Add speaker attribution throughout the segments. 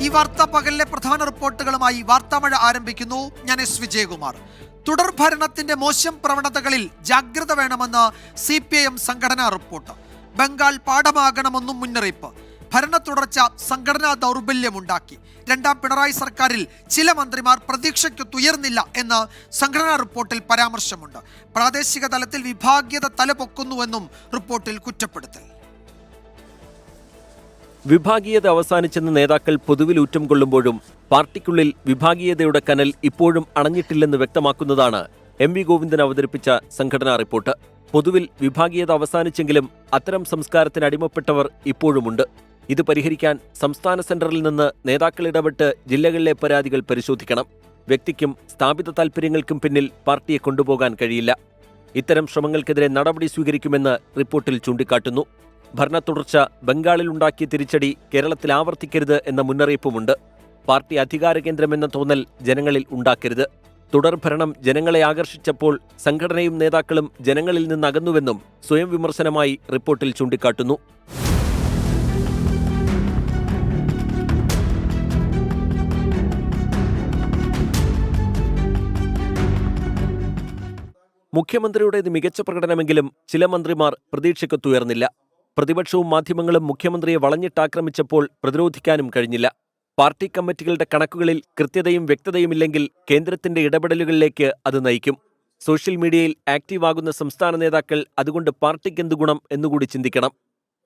Speaker 1: ഈ വാർത്താ പകലിലെ പ്രധാന റിപ്പോർട്ടുകളുമായി വാർത്താമഴ ആരംഭിക്കുന്നു. ഞാൻ എസ് വിജയകുമാർ. തുടർ ഭരണത്തിന്റെ മോശം പ്രവണതകളിൽ ജാഗ്രത വേണമെന്ന് CPIM സംഘടനാ റിപ്പോർട്ട്. ബംഗാൾ പാഠമാകണമെന്നും മുന്നറിയിപ്പ്. ഭരണ തുടർച്ച സംഘടനാ ദൗർബല്യമുണ്ടാക്കി. രണ്ടാം പിണറായി സർക്കാരിൽ ചില മന്ത്രിമാർ പ്രതീക്ഷയ്ക്കൊത്തുയർന്നില്ല എന്ന് സംഘടനാ റിപ്പോർട്ടിൽ പരാമർശമുണ്ട്. പ്രാദേശിക തലത്തിൽ വിഭാഗീയത തലപൊക്കുന്നുവെന്നും റിപ്പോർട്ടിൽ കുറ്റപ്പെടുത്തൽ.
Speaker 2: വിഭാഗീയത അവസാനിച്ചെന്ന് നേതാക്കൾ പൊതുവിൽ ഊറ്റം കൊള്ളുമ്പോഴും പാർട്ടിക്കുള്ളിൽ വിഭാഗീയതയുടെ കനൽ ഇപ്പോഴും അണഞ്ഞിട്ടില്ലെന്ന് വ്യക്തമാക്കുന്നതാണ് MV ഗോവിന്ദൻ അവതരിപ്പിച്ച സംഘടനാ റിപ്പോർട്ട്. പൊതുവിൽ വിഭാഗീയത അവസാനിച്ചെങ്കിലും അത്തരം സംസ്കാരത്തിന് അടിമപ്പെട്ടവർ ഇപ്പോഴുമുണ്ട്. ഇത് പരിഹരിക്കാൻ സംസ്ഥാന സെന്ററിൽ നിന്ന് നേതാക്കൾ ഇടപെട്ട് ജില്ലകളിലെ പരാതികൾ പരിശോധിക്കണം. വ്യക്തിക്കും സ്ഥാപിത താൽപര്യങ്ങൾക്കും പിന്നിൽ പാർട്ടിയെ കൊണ്ടുപോകാൻ കഴിയില്ല. ഇത്തരം ശ്രമങ്ങൾക്കെതിരെ നടപടി സ്വീകരിക്കുമെന്ന് റിപ്പോർട്ടിൽ ചൂണ്ടിക്കാട്ടുന്നു. ഭരണ തുടർച്ച ബംഗാളിലുണ്ടാക്കിയ തിരിച്ചടി കേരളത്തിൽ ആവർത്തിക്കരുത് എന്ന മുന്നറിയിപ്പുമുണ്ട്. പാർട്ടി അധികാര കേന്ദ്രമെന്ന തോന്നൽ ജനങ്ങളിൽ ഉണ്ടാക്കരുത്. തുടർഭരണം ജനങ്ങളെ ആകർഷിച്ചപ്പോൾ സംഘടനയും നേതാക്കളും ജനങ്ങളിൽ നിന്ന് അകന്നുവെന്നും സ്വയം വിമർശനമായി റിപ്പോർട്ടിൽ ചൂണ്ടിക്കാട്ടുന്നു. മുഖ്യമന്ത്രിയുടേത് മികച്ച പ്രകടനമെങ്കിലും ചില മന്ത്രിമാർ പ്രതീക്ഷയ്ക്കൊത്തുയർന്നില്ല. പ്രതിപക്ഷവും മാധ്യമങ്ങളും മുഖ്യമന്ത്രിയെ വളഞ്ഞിട്ടാക്രമിച്ചപ്പോൾ പ്രതിരോധിക്കാനും കഴിഞ്ഞില്ല. പാർട്ടി കമ്മിറ്റികളുടെ കണക്കുകളിൽ കൃത്യതയും വ്യക്തതയുമില്ലെങ്കിൽ കേന്ദ്രത്തിന്റെ ഇടപെടലുകളിലേക്ക് അത് നയിക്കും. സോഷ്യൽ മീഡിയയിൽ ആക്റ്റീവാകുന്ന സംസ്ഥാന നേതാക്കൾ അതുകൊണ്ട് പാർട്ടിക്കെന്ത് ഗുണം എന്നുകൂടി ചിന്തിക്കണം.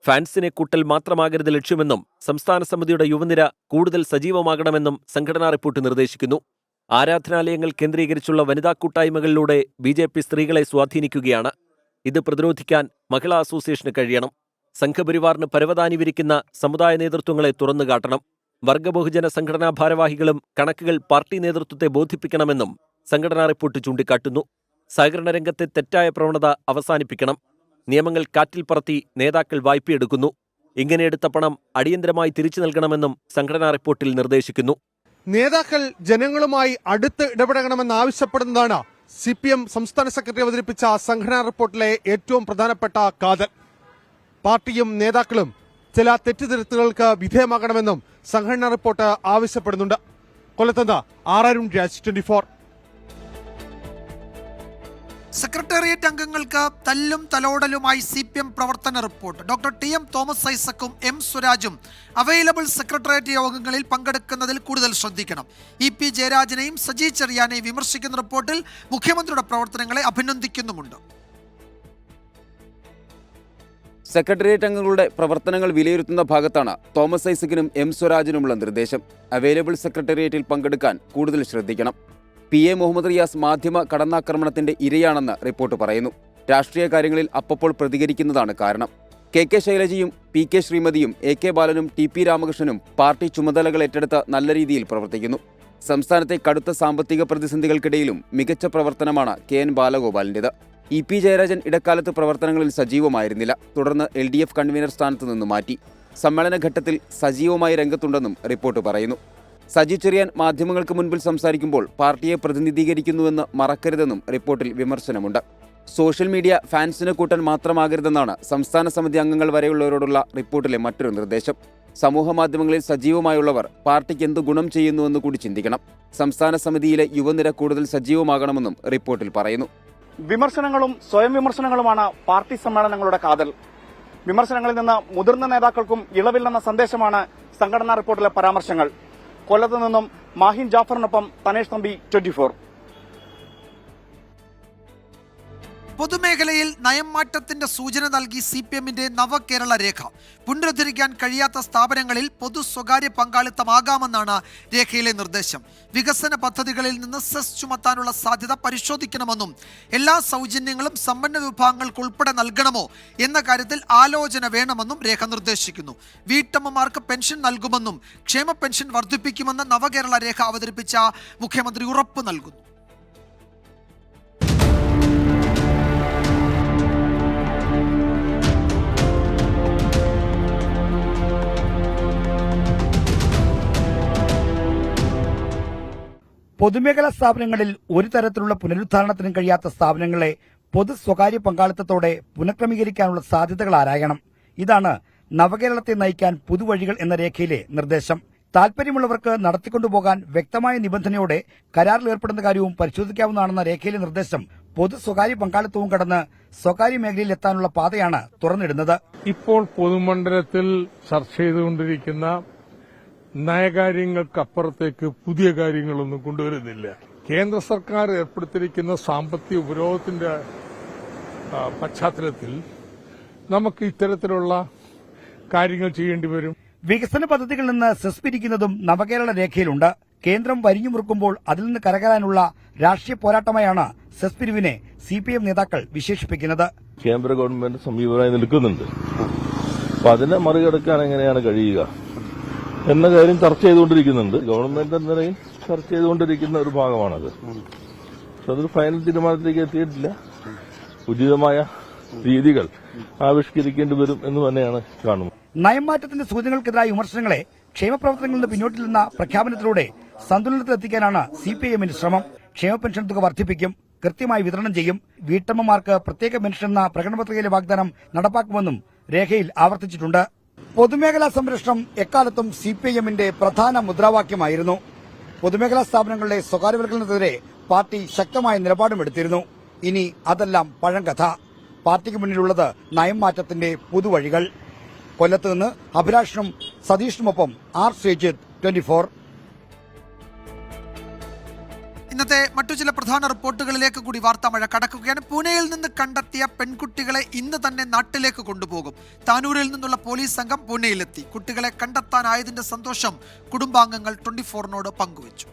Speaker 2: ഫാൻസിനെ കൂട്ടൽ മാത്രമാകരുത് ലക്ഷ്യമെന്നും സംസ്ഥാന സമിതിയുടെ യുവനിര കൂടുതൽ സജീവമാകണമെന്നും സംഘടനാ റിപ്പോർട്ട് നിർദ്ദേശിക്കുന്നു. ആരാധനാലയങ്ങൾ കേന്ദ്രീകരിച്ചുള്ള വനിതാ കൂട്ടായ്മകളിലൂടെ BJP സ്ത്രീകളെ സ്വാധീനിക്കുകയാണ്. ഇത് പ്രതിരോധിക്കാൻ മഹിളാ അസോസിയേഷന് കഴിയണം. സംഘപരിവാറിന് പരവതാനി വിരിക്കുന്ന സമുദായ നേതൃത്വങ്ങളെ തുറന്നുകാട്ടണം. വർഗബഹുജന സംഘടനാ ഭാരവാഹികളും കണക്കുകൾ പാർട്ടി നേതൃത്വത്തെ ബോധിപ്പിക്കണമെന്നും സംഘടനാ റിപ്പോർട്ട് ചൂണ്ടിക്കാട്ടുന്നു. സഹകരണ രംഗത്തെ തെറ്റായ പ്രവണത അവസാനിപ്പിക്കണം. നിയമങ്ങൾ കാറ്റിൽ പറത്തി നേതാക്കൾ വായ്പയെടുക്കുന്നു. ഇങ്ങനെ എടുത്ത പണം അടിയന്തരമായി തിരിച്ചു നൽകണമെന്നും സംഘടനാ റിപ്പോർട്ടിൽ നിർദ്ദേശിക്കുന്നു.
Speaker 3: നേതാക്കൾ ജനങ്ങളുമായി അടുത്ത് ഇടപെടണമെന്നാവശ്യപ്പെടുന്നതാണ് CPM സംസ്ഥാന സെക്രട്ടറി അവതരിപ്പിച്ച സംഘടനാ റിപ്പോർട്ടിലെ ഏറ്റവും പ്രധാനപ്പെട്ട കാതൽ. പാർട്ടിയും നേതാക്കളും ചില തെറ്റുതിരുത്തുകൾക്ക് വിധേയമാകണമെന്നും സംഘടനാ റിപ്പോർട്ട് ആവശ്യപ്പെടുന്നുണ്ട്. കൊല്ലത്തുനിന്ന് അരുൺ രാജ്, 24.
Speaker 1: സെക്രട്ടേറിയറ്റ് അംഗങ്ങൾക്ക് തല്ലും തലോടലുമായി CPM പ്രവർത്തന റിപ്പോർട്ട്. ഡോക്ടർ TM തോമസ് ഐസക്കും M സ്വരാജും അവൈലബിൾ സെക്രട്ടേറിയറ്റ് യോഗങ്ങളിൽ പങ്കെടുക്കുന്നതിൽ കൂടുതൽ ശ്രദ്ധിക്കണം. EP ജയരാജനെയും സജി ചെറിയാനെയും വിമർശിക്കുന്ന റിപ്പോർട്ടിൽ മുഖ്യമന്ത്രിയുടെ പ്രവർത്തനങ്ങളെ അഭിനന്ദിക്കുന്നുമുണ്ട്.
Speaker 4: സെക്രട്ടേറിയറ്റ് അംഗങ്ങളുടെ പ്രവർത്തനങ്ങൾ വിലയിരുത്തുന്ന ഭാഗത്താണ് തോമസ് ഐസക്കിനും M സ്വരാജിനുമുള്ള നിർദ്ദേശം. അവൈലബിൾ സെക്രട്ടേറിയറ്റിൽ പങ്കെടുക്കാൻ കൂടുതൽ ശ്രദ്ധിക്കണം. PA മുഹമ്മദ് റിയാസ് മാധ്യമ കടന്നാക്രമണത്തിന്റെ ഇരയാണെന്ന് റിപ്പോർട്ട് പറയുന്നു. രാഷ്ട്രീയ കാര്യങ്ങളിൽ അപ്പപ്പോൾ പ്രതികരിക്കുന്നതാണ് കാരണം. KK ശൈലജയും PK ശ്രീമതിയും AK ബാലനും TP രാമകൃഷ്ണനും പാർട്ടി ചുമതലകൾ ഏറ്റെടുത്ത് നല്ല രീതിയിൽ പ്രവർത്തിക്കുന്നു. സംസ്ഥാനത്തെ കടുത്ത സാമ്പത്തിക പ്രതിസന്ധികൾക്കിടയിലും മികച്ച പ്രവർത്തനമാണ് KN ബാലഗോപാലിൻ്റെത്. EP ജയരാജൻ ഇടക്കാലത്ത് പ്രവർത്തനങ്ങളിൽ സജീവമായിരുന്നില്ല. തുടർന്ന് LDF കൺവീനർ സ്ഥാനത്ത് നിന്ന് മാറ്റി. സമ്മേളന ഘട്ടത്തിൽ സജീവമായി രംഗത്തുണ്ടെന്നും റിപ്പോർട്ട് പറയുന്നു. സജി ചെറിയാൻ മാധ്യമങ്ങൾക്ക് മുൻപിൽ സംസാരിക്കുമ്പോൾ പാർട്ടിയെ പ്രതിനിധീകരിക്കുന്നുവെന്ന് മറക്കരുതെന്നും റിപ്പോർട്ടിൽ വിമർശനമുണ്ട്. സോഷ്യൽ മീഡിയ ഫാൻസിനെ കൂട്ടാൻ മാത്രമാകരുതെന്നാണ് സംസ്ഥാന സമിതി അംഗങ്ങൾ വരെയുള്ളവരോടുള്ള റിപ്പോർട്ടിലെ മറ്റൊരു നിർദ്ദേശം. സമൂഹ മാധ്യമങ്ങളിൽ സജീവമായുള്ളവർ പാർട്ടിക്ക് എന്ത് ഗുണം ചെയ്യുന്നുവെന്ന് കൂടി ചിന്തിക്കണം. സംസ്ഥാന സമിതിയിലെ യുവനിര കൂടുതൽ സജീവമാകണമെന്നും റിപ്പോർട്ടിൽ പറയുന്നു.
Speaker 5: വിമർശനങ്ങളും സ്വയം വിമർശനങ്ങളുമാണ് പാർട്ടി സമ്മേളനങ്ങളുടെ കാതൽ. വിമർശനങ്ങളിൽ നിന്ന് മുതിർന്ന നേതാക്കൾക്കും ഇളവില്ലെന്ന സന്ദേശമാണ് സംഘടനാ റിപ്പോർട്ടിലെ പരാമർശങ്ങൾ. കൊല്ലത്ത് നിന്നും മാഹിൻ ജാഫറിനൊപ്പം തനേഷ് തമ്പി, 24.
Speaker 1: പൊതുമേഖലയിൽ നയം മാറ്റത്തിന്റെ സൂചന നൽകി CPMന്റെ നവകേരള രേഖ. പുനരുദ്ധരിക്കാൻ കഴിയാത്ത സ്ഥാപനങ്ങളിൽ പൊതു സ്വകാര്യ പങ്കാളിത്തമാകാമെന്നാണ് രേഖയിലെ നിർദ്ദേശം. വികസന പദ്ധതികളിൽ നിന്ന് സെസ് ചുമത്താനുള്ള സാധ്യത പരിശോധിക്കണമെന്നും എല്ലാ സൗജന്യങ്ങളും സമ്പന്ന വിഭാഗങ്ങൾക്ക് ഉൾപ്പെടെ നൽകണമോ എന്ന കാര്യത്തിൽ ആലോചന വേണമെന്നും രേഖ നിർദ്ദേശിക്കുന്നു. വീട്ടമ്മമാർക്ക് പെൻഷൻ നൽകുമെന്നും ക്ഷേമ പെൻഷൻ വർദ്ധിപ്പിക്കുമെന്ന് നവകേരള രേഖ അവതരിപ്പിച്ച മുഖ്യമന്ത്രി ഉറപ്പ് നൽകുന്നു.
Speaker 6: പൊതുമേഖലാ സ്ഥാപനങ്ങളിൽ ഒരു തരത്തിലുള്ള പുനരുദ്ധാരണത്തിനും കഴിയാത്ത സ്ഥാപനങ്ങളെ പൊതു സ്വകാര്യ പങ്കാളിത്തത്തോടെ പുനഃക്രമീകരിക്കാനുള്ള സാധ്യതകൾ ആരായണം. ഇതാണ് നവകേരളത്തെ നയിക്കാൻ പുതുവഴികൾ എന്ന രേഖയിലെ നിർദ്ദേശം. താൽപര്യമുള്ളവർക്ക് നടത്തിക്കൊണ്ടുപോകാൻ വ്യക്തമായ നിബന്ധനയോടെ കരാറിൽ ഏർപ്പെടുന്ന കാര്യവും പരിശോധിക്കാവുന്നതാണെന്ന രേഖയിലെ നിർദ്ദേശം പൊതു സ്വകാര്യ പങ്കാളിത്തവും കടന്ന് സ്വകാര്യ മേഖലയിൽ എത്താനുള്ള പാതയാണ് തുറന്നിടുന്നത്.
Speaker 7: ഇപ്പോൾ പൊതുമണ്ഡലത്തിൽ ചർച്ച ചെയ്തുകൊണ്ടിരിക്കുന്ന നയകാര്യങ്ങൾക്കപ്പുറത്തേക്ക് പുതിയ കാര്യങ്ങളൊന്നും കൊണ്ടുവരുന്നില്ല. കേന്ദ്ര സർക്കാർ ഏർപ്പെടുത്തിയിരിക്കുന്ന സാമ്പത്തിക ഉപരോധത്തിന്റെ പശ്ചാത്തലത്തിൽ നമുക്ക് ഇത്തരത്തിലുള്ള കാര്യങ്ങൾ ചെയ്യേണ്ടി വരും.
Speaker 6: വികസന പദ്ധതികളിൽ നിന്ന് സെസ് പിരിക്കുന്നതും നവകേരള രേഖയിലുണ്ട്. കേന്ദ്രം വരിഞ്ഞുമുറുക്കുമ്പോൾ അതിൽ നിന്ന് കരകയറാനുള്ള രാഷ്ട്രീയ പോരാട്ടമായാണ് സെസ് പിരിവിനെ CPM നേതാക്കൾ വിശേഷിപ്പിക്കുന്നത്.
Speaker 8: കേന്ദ്ര ഗവൺമെന്റ് സമീപനമായി നിൽക്കുന്നുണ്ട്. അപ്പൊ അതിനെ മറികടക്കാൻ എങ്ങനെയാണ് കഴിയുക എന്ന കാര്യം ചർച്ച ചെയ്തുകൊണ്ടിരിക്കുന്നുണ്ട്. ഗവൺമെന്റ് എന്ന നിലയിൽ ചർച്ച ചെയ്തുകൊണ്ടിരിക്കുന്ന ഒരു ഭാഗമാണത്. പക്ഷെ അതൊരു ഫൈനൽ തീരുമാനത്തിലേക്ക് എത്തിയിട്ടില്ല. ഉചിതമായ രീതികൾ ആവിഷ്കരിക്കേണ്ടി വരും എന്ന് തന്നെയാണ് കാണുന്നത്.
Speaker 6: നയംമാറ്റത്തിന്റെ സൂചനകൾക്കെതിരായ വിമർശനങ്ങളെ ക്ഷേമപ്രവർത്തനങ്ങളിൽ നിന്ന് പിന്നോട്ടിൽ നിന്ന പ്രഖ്യാപനത്തിലൂടെ സന്തുലനത്തിലെത്തിക്കാനാണ് CPIMന്റെ ശ്രമം. ക്ഷേമ പെൻഷൻ തുക വർദ്ധിപ്പിക്കും, കൃത്യമായി വിതരണം ചെയ്യും, വീട്ടമ്മമാർക്ക് പ്രത്യേക പെൻഷൻ എന്ന പ്രകടനപത്രികയിലെ വാഗ്ദാനം നടപ്പാക്കുമെന്നും രേഖയിൽ ആവർത്തിച്ചിട്ടുണ്ട്. പൊതുമേഖലാ സംരക്ഷണം എക്കാലത്തും CPIMന്റെ പ്രധാന മുദ്രാവാക്യമായിരുന്നു. പൊതുമേഖലാ സ്ഥാപനങ്ങളുടെ സ്വകാര്യവൽക്കരണത്തിനെതിരെ പാർട്ടി ശക്തമായ നിലപാടുമെടുത്തിരുന്നു. ഇനി അതെല്ലാം പഴങ്കഥ. പാർട്ടിക്ക് മുന്നിലുള്ളത് നയം മാറ്റത്തിന്റെ പുതുവഴികൾ. കൊല്ലത്ത് നിന്ന് അഭിലാഷിനും സതീഷിനുമൊപ്പം R. ശ്രീജിത്ത്, 24.
Speaker 1: ഇന്നത്തെ മറ്റു ചില പ്രധാന റിപ്പോർട്ടുകളിലേക്ക് കൂടി വാർത്താമഴ കടക്കുകയാണ്. പൂനെയിൽ നിന്ന് കണ്ടെത്തിയ പെൺകുട്ടികളെ ഇന്ന് തന്നെ നാട്ടിലേക്ക് കൊണ്ടുപോകും. താനൂരിൽ നിന്നുള്ള പോലീസ് സംഘം പൂനെയിലെത്തി. കുട്ടികളെ കണ്ടെത്താനായതിന്റെ സന്തോഷം കുടുംബാംഗങ്ങൾ 24നോട് പങ്കുവച്ചു.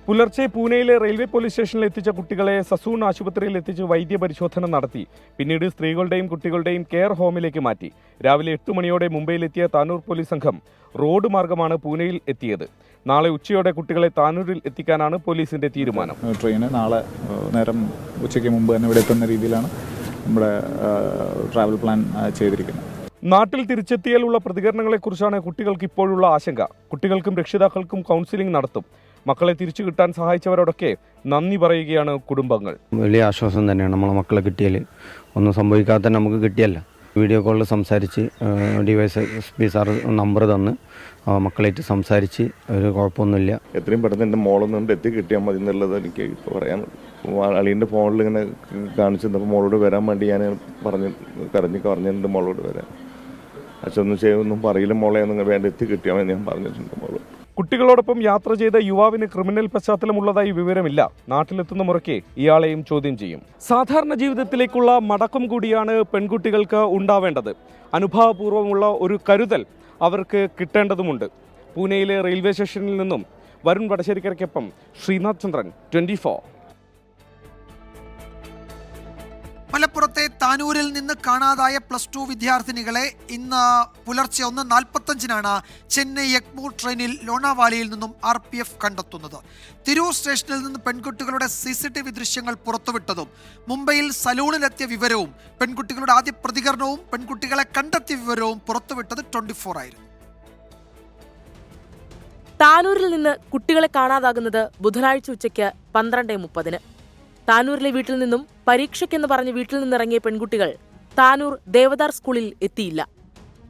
Speaker 9: പുലർച്ചെ പൂനെയിലെ റെയിൽവേ പോലീസ് സ്റ്റേഷനിൽ എത്തിച്ച കുട്ടികളെ സസൂൺ ആശുപത്രിയിൽ എത്തിച്ച് വൈദ്യപരിശോധന നടത്തി. പിന്നീട് സ്ത്രീകളുടെയും കുട്ടികളുടെയും കെയർ ഹോമിലേക്ക് മാറ്റി. രാവിലെ 8 മണിയോടെ മുംബൈയിലെത്തിയ താനൂർ പോലീസ് സംഘം റോഡ് മാർഗമാണ് പൂനെയിൽ എത്തിയത്. നാളെ ഉച്ചയോടെ കുട്ടികളെ താനൂരിൽ എത്തിക്കാനാണ് പോലീസിന്റെ തീരുമാനം.
Speaker 10: ട്രെയിന് നാളെ നേരം ഉച്ചയ്ക്ക് മുമ്പ് തന്നെ ഇവിടെ എത്തുന്ന രീതിയിലാണ് നമ്മുടെ ട്രാവൽ പ്ലാൻ ചെയ്തിരിക്കുന്നത്.
Speaker 9: നാട്ടിൽ തിരിച്ചെത്തിയാലുള്ള പ്രതികരണങ്ങളെക്കുറിച്ചാണ് കുട്ടികൾക്ക് ഇപ്പോഴുള്ള ആശങ്ക. കുട്ടികൾക്കും രക്ഷിതാക്കൾക്കും കൗൺസിലിംഗ് നടത്തും. മക്കളെ തിരിച്ചു കിട്ടാൻ സഹായിച്ചവരോടൊക്കെ നന്ദി പറയുകയാണ് കുടുംബങ്ങൾ.
Speaker 11: വലിയ ആശ്വാസം തന്നെയാണ്. നമ്മളെ മക്കളെ കിട്ടിയാൽ ഒന്നും സംഭവിക്കാത്ത നമുക്ക് കിട്ടിയല്ല. വീഡിയോ കോളിൽ സംസാരിച്ച് DYSP സാർ നമ്പർ തന്ന് മക്കളായിട്ട് സംസാരിച്ച് ഒരു കുഴപ്പമൊന്നുമില്ല.
Speaker 8: എത്രയും പെട്ടെന്ന് എൻ്റെ മോളൊന്നുകൊണ്ട് എത്തി കിട്ടിയാൽ മതി എന്നുള്ളത് എനിക്ക് ഇപ്പോൾ പറയാനുള്ളത്. അളിയൻ്റെ ഫോണിൽ ഇങ്ങനെ കാണിച്ചു തന്നപ്പോൾ മോളോട് വരാൻ വേണ്ടി ഞാൻ പറഞ്ഞിട്ടുണ്ട് മോളോട് വരാൻ. അച്ഛനൊന്നും ചെയ്യൊന്നും പറയില്ല മോളെ ഒന്നും വേണ്ട, എത്തി കിട്ടിയാൽ മതി ഞാൻ പറഞ്ഞിട്ടുണ്ട് മോളോട്.
Speaker 9: കുട്ടികളോടൊപ്പം യാത്ര ചെയ്ത യുവാവിന് ക്രിമിനൽ പശ്ചാത്തലമുള്ളതായി വിവരമില്ല. നാട്ടിലെത്തുന്ന മുറയ്ക്ക് ഇയാളെയും ചോദ്യം ചെയ്യും. സാധാരണ ജീവിതത്തിലേക്കുള്ള മടക്കം കൂടിയാണ് പെൺകുട്ടികൾക്ക് ഉണ്ടാവേണ്ടത്. അനുഭാവപൂർവ്വമുള്ള ഒരു കരുതൽ അവർക്ക് കിട്ടേണ്ടതുമുണ്ട്. പൂനെയിലെ റെയിൽവേ സ്റ്റേഷനിൽ നിന്നും വരുൺ വടശ്ശേരിക്കരയ്ക്കൊപ്പം ശ്രീനാഥ് ചന്ദ്രൻ, 24.
Speaker 1: മലപ്പുറത്തെ താനൂരിൽ നിന്ന് കാണാതായ +2 വിദ്യാർത്ഥിനികളെ ഇന്ന് പുലർച്ചെ 1:45 ചെന്നൈ എഗ്മൂർ ട്രെയിനിൽ ലോണാവാലയിൽ നിന്നും RPF കണ്ടെത്തുന്നത്. തിരൂർ സ്റ്റേഷനിൽ നിന്ന് പെൺകുട്ടികളുടെ CCTV ദൃശ്യങ്ങൾ പുറത്തുവിട്ടതും മുംബൈയിൽ സലൂണിലെത്തിയ വിവരവും പെൺകുട്ടികളുടെ ആദ്യ പ്രതികരണവും പെൺകുട്ടികളെ കണ്ടെത്തിയ വിവരവും പുറത്തുവിട്ടത് 24 ആയിരുന്നു.
Speaker 12: താനൂരിൽ നിന്ന് കുട്ടികളെ കാണാതാകുന്നത് ബുധനാഴ്ച ഉച്ചയ്ക്ക് 12:30. താനൂരിലെ വീട്ടിൽ നിന്നും പരീക്ഷയ്ക്കെന്ന് പറഞ്ഞ് വീട്ടിൽ നിന്നിറങ്ങിയ പെൺകുട്ടികൾ താനൂർ ദേവദാർ സ്കൂളിൽ എത്തിയില്ല.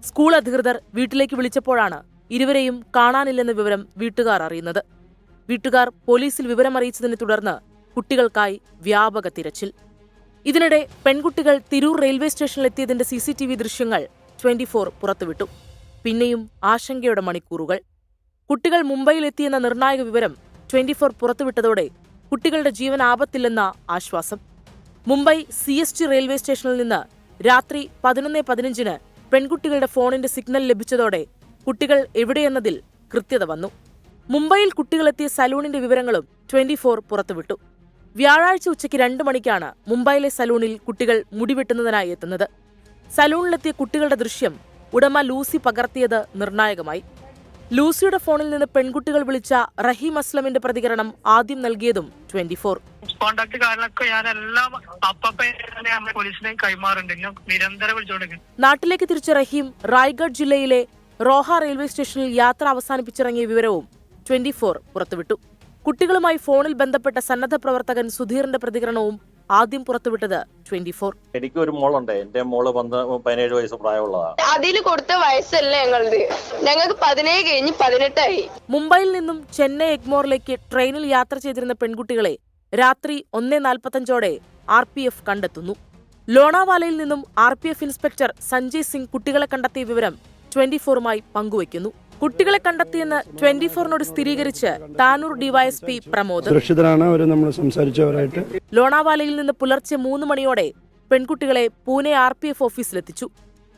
Speaker 12: സ്കൂൾ അധികൃതർ വീട്ടിലേക്ക് വിളിച്ചപ്പോഴാണ് ഇരുവരെയും കാണാനില്ലെന്ന വിവരം വീട്ടുകാർ അറിയുന്നത്. വീട്ടുകാർ പോലീസിൽ വിവരമറിയിച്ചതിനെ തുടർന്ന് കുട്ടികൾക്കായി വ്യാപക തിരച്ചിൽ. ഇതിനിടെ പെൺകുട്ടികൾ തിരൂർ റെയിൽവേ സ്റ്റേഷനിലെത്തിയതിന്റെ CCTV ദൃശ്യങ്ങൾ 24 പുറത്തുവിട്ടു. പിന്നെയും ആശങ്കയുടെ മണിക്കൂറുകൾ. കുട്ടികൾ മുംബൈയിലെത്തിയെന്ന നിർണായക വിവരം 24 പുറത്തുവിട്ടതോടെ കുട്ടികളുടെ ജീവൻ ആപത്തില്ലെന്ന ആശ്വാസം. മുംബൈ CST റെയിൽവേ സ്റ്റേഷനിൽ നിന്ന് രാത്രി 11:15 പെൺകുട്ടികളുടെ ഫോണിന്റെ സിഗ്നൽ ലഭിച്ചതോടെ കുട്ടികൾ എവിടെയെന്നതിൽ കൃത്യത വന്നു. മുംബൈയിൽ കുട്ടികളെത്തിയ സലൂണിന്റെ വിവരങ്ങളും 24 പുറത്തുവിട്ടു. വ്യാഴാഴ്ച ഉച്ചയ്ക്ക് 2 മണിക്കാണ് മുംബൈയിലെ സലൂണിൽ കുട്ടികൾ മുടിവെട്ടുന്നതിനായി എത്തുന്നത്. സലൂണിലെത്തിയ കുട്ടികളുടെ ദൃശ്യം ഉടമ ലൂസി പകർത്തിയത് നിർണായകമായി. ലൂസിയുടെ ഫോണിൽ നിന്ന് പെൺകുട്ടികൾ വിളിച്ച റഹീം അസ്ലമിന്റെ പ്രതികരണം ആദ്യം നൽകിയതും 24.
Speaker 13: കോണ്ടാക്ട് കാരണമൊക്കെ ഞാനെല്ലാം പോലീസിനെ കൈമാറുന്നുണ്ട്, നിരന്തരം വിളിച്ചോണ്ടിരിക്കും.
Speaker 12: നാട്ടിലേക്ക് തിരിച്ച റഹീം റായ്ഗഡ് ജില്ലയിലെ റോഹ റെയിൽവേ സ്റ്റേഷനിൽ യാത്ര അവസാനിപ്പിച്ചിറങ്ങിയ വിവരവും 24 പുറത്തുവിട്ടു. കുട്ടികളുമായി ഫോണിൽ ബന്ധപ്പെട്ട സന്നദ്ധ പ്രവർത്തകൻ സുധീറിന്റെ പ്രതികരണവും ആദ്യം പുറത്തുവിട്ടത് 24.
Speaker 8: എനിക്കൊരു മോളുണ്ട്. എന്റെ മോള് 17 വയസ്സ് പ്രായമുള്ളതാണ്.
Speaker 14: അതിൽ കൊടുത്ത വയസ്സല്ല ഞങ്ങൾക്ക് 17 കഴിഞ്ഞ് 18 ആയി.
Speaker 12: മുംബൈയിൽ നിന്നും ചെന്നൈ എഗ്മോറിലേക്ക് ട്രെയിനിൽ യാത്ര ചെയ്തിരുന്ന പെൺകുട്ടികളെ രാത്രി 1:45 RPF കണ്ടെത്തുന്നു. ലോണാവാലയിൽ നിന്നും RPF ഇൻസ്പെക്ടർ സഞ്ജയ് സിംഗ് കുട്ടികളെ കണ്ടെത്തിയ വിവരം 24മായി പങ്കുവയ്ക്കുന്നു. കുട്ടികളെ കണ്ടെത്തിയെന്ന് 24നോട് സ്ഥിരീകരിച്ച് താനൂർ ഡിവൈഎസ്പി പ്രമോദ്. ലോണാവാലയിൽ നിന്ന് പുലർച്ചെ 3 മണിയോടെ പെൺകുട്ടികളെ പൂനെ RPF ഓഫീസിലെത്തിച്ചു.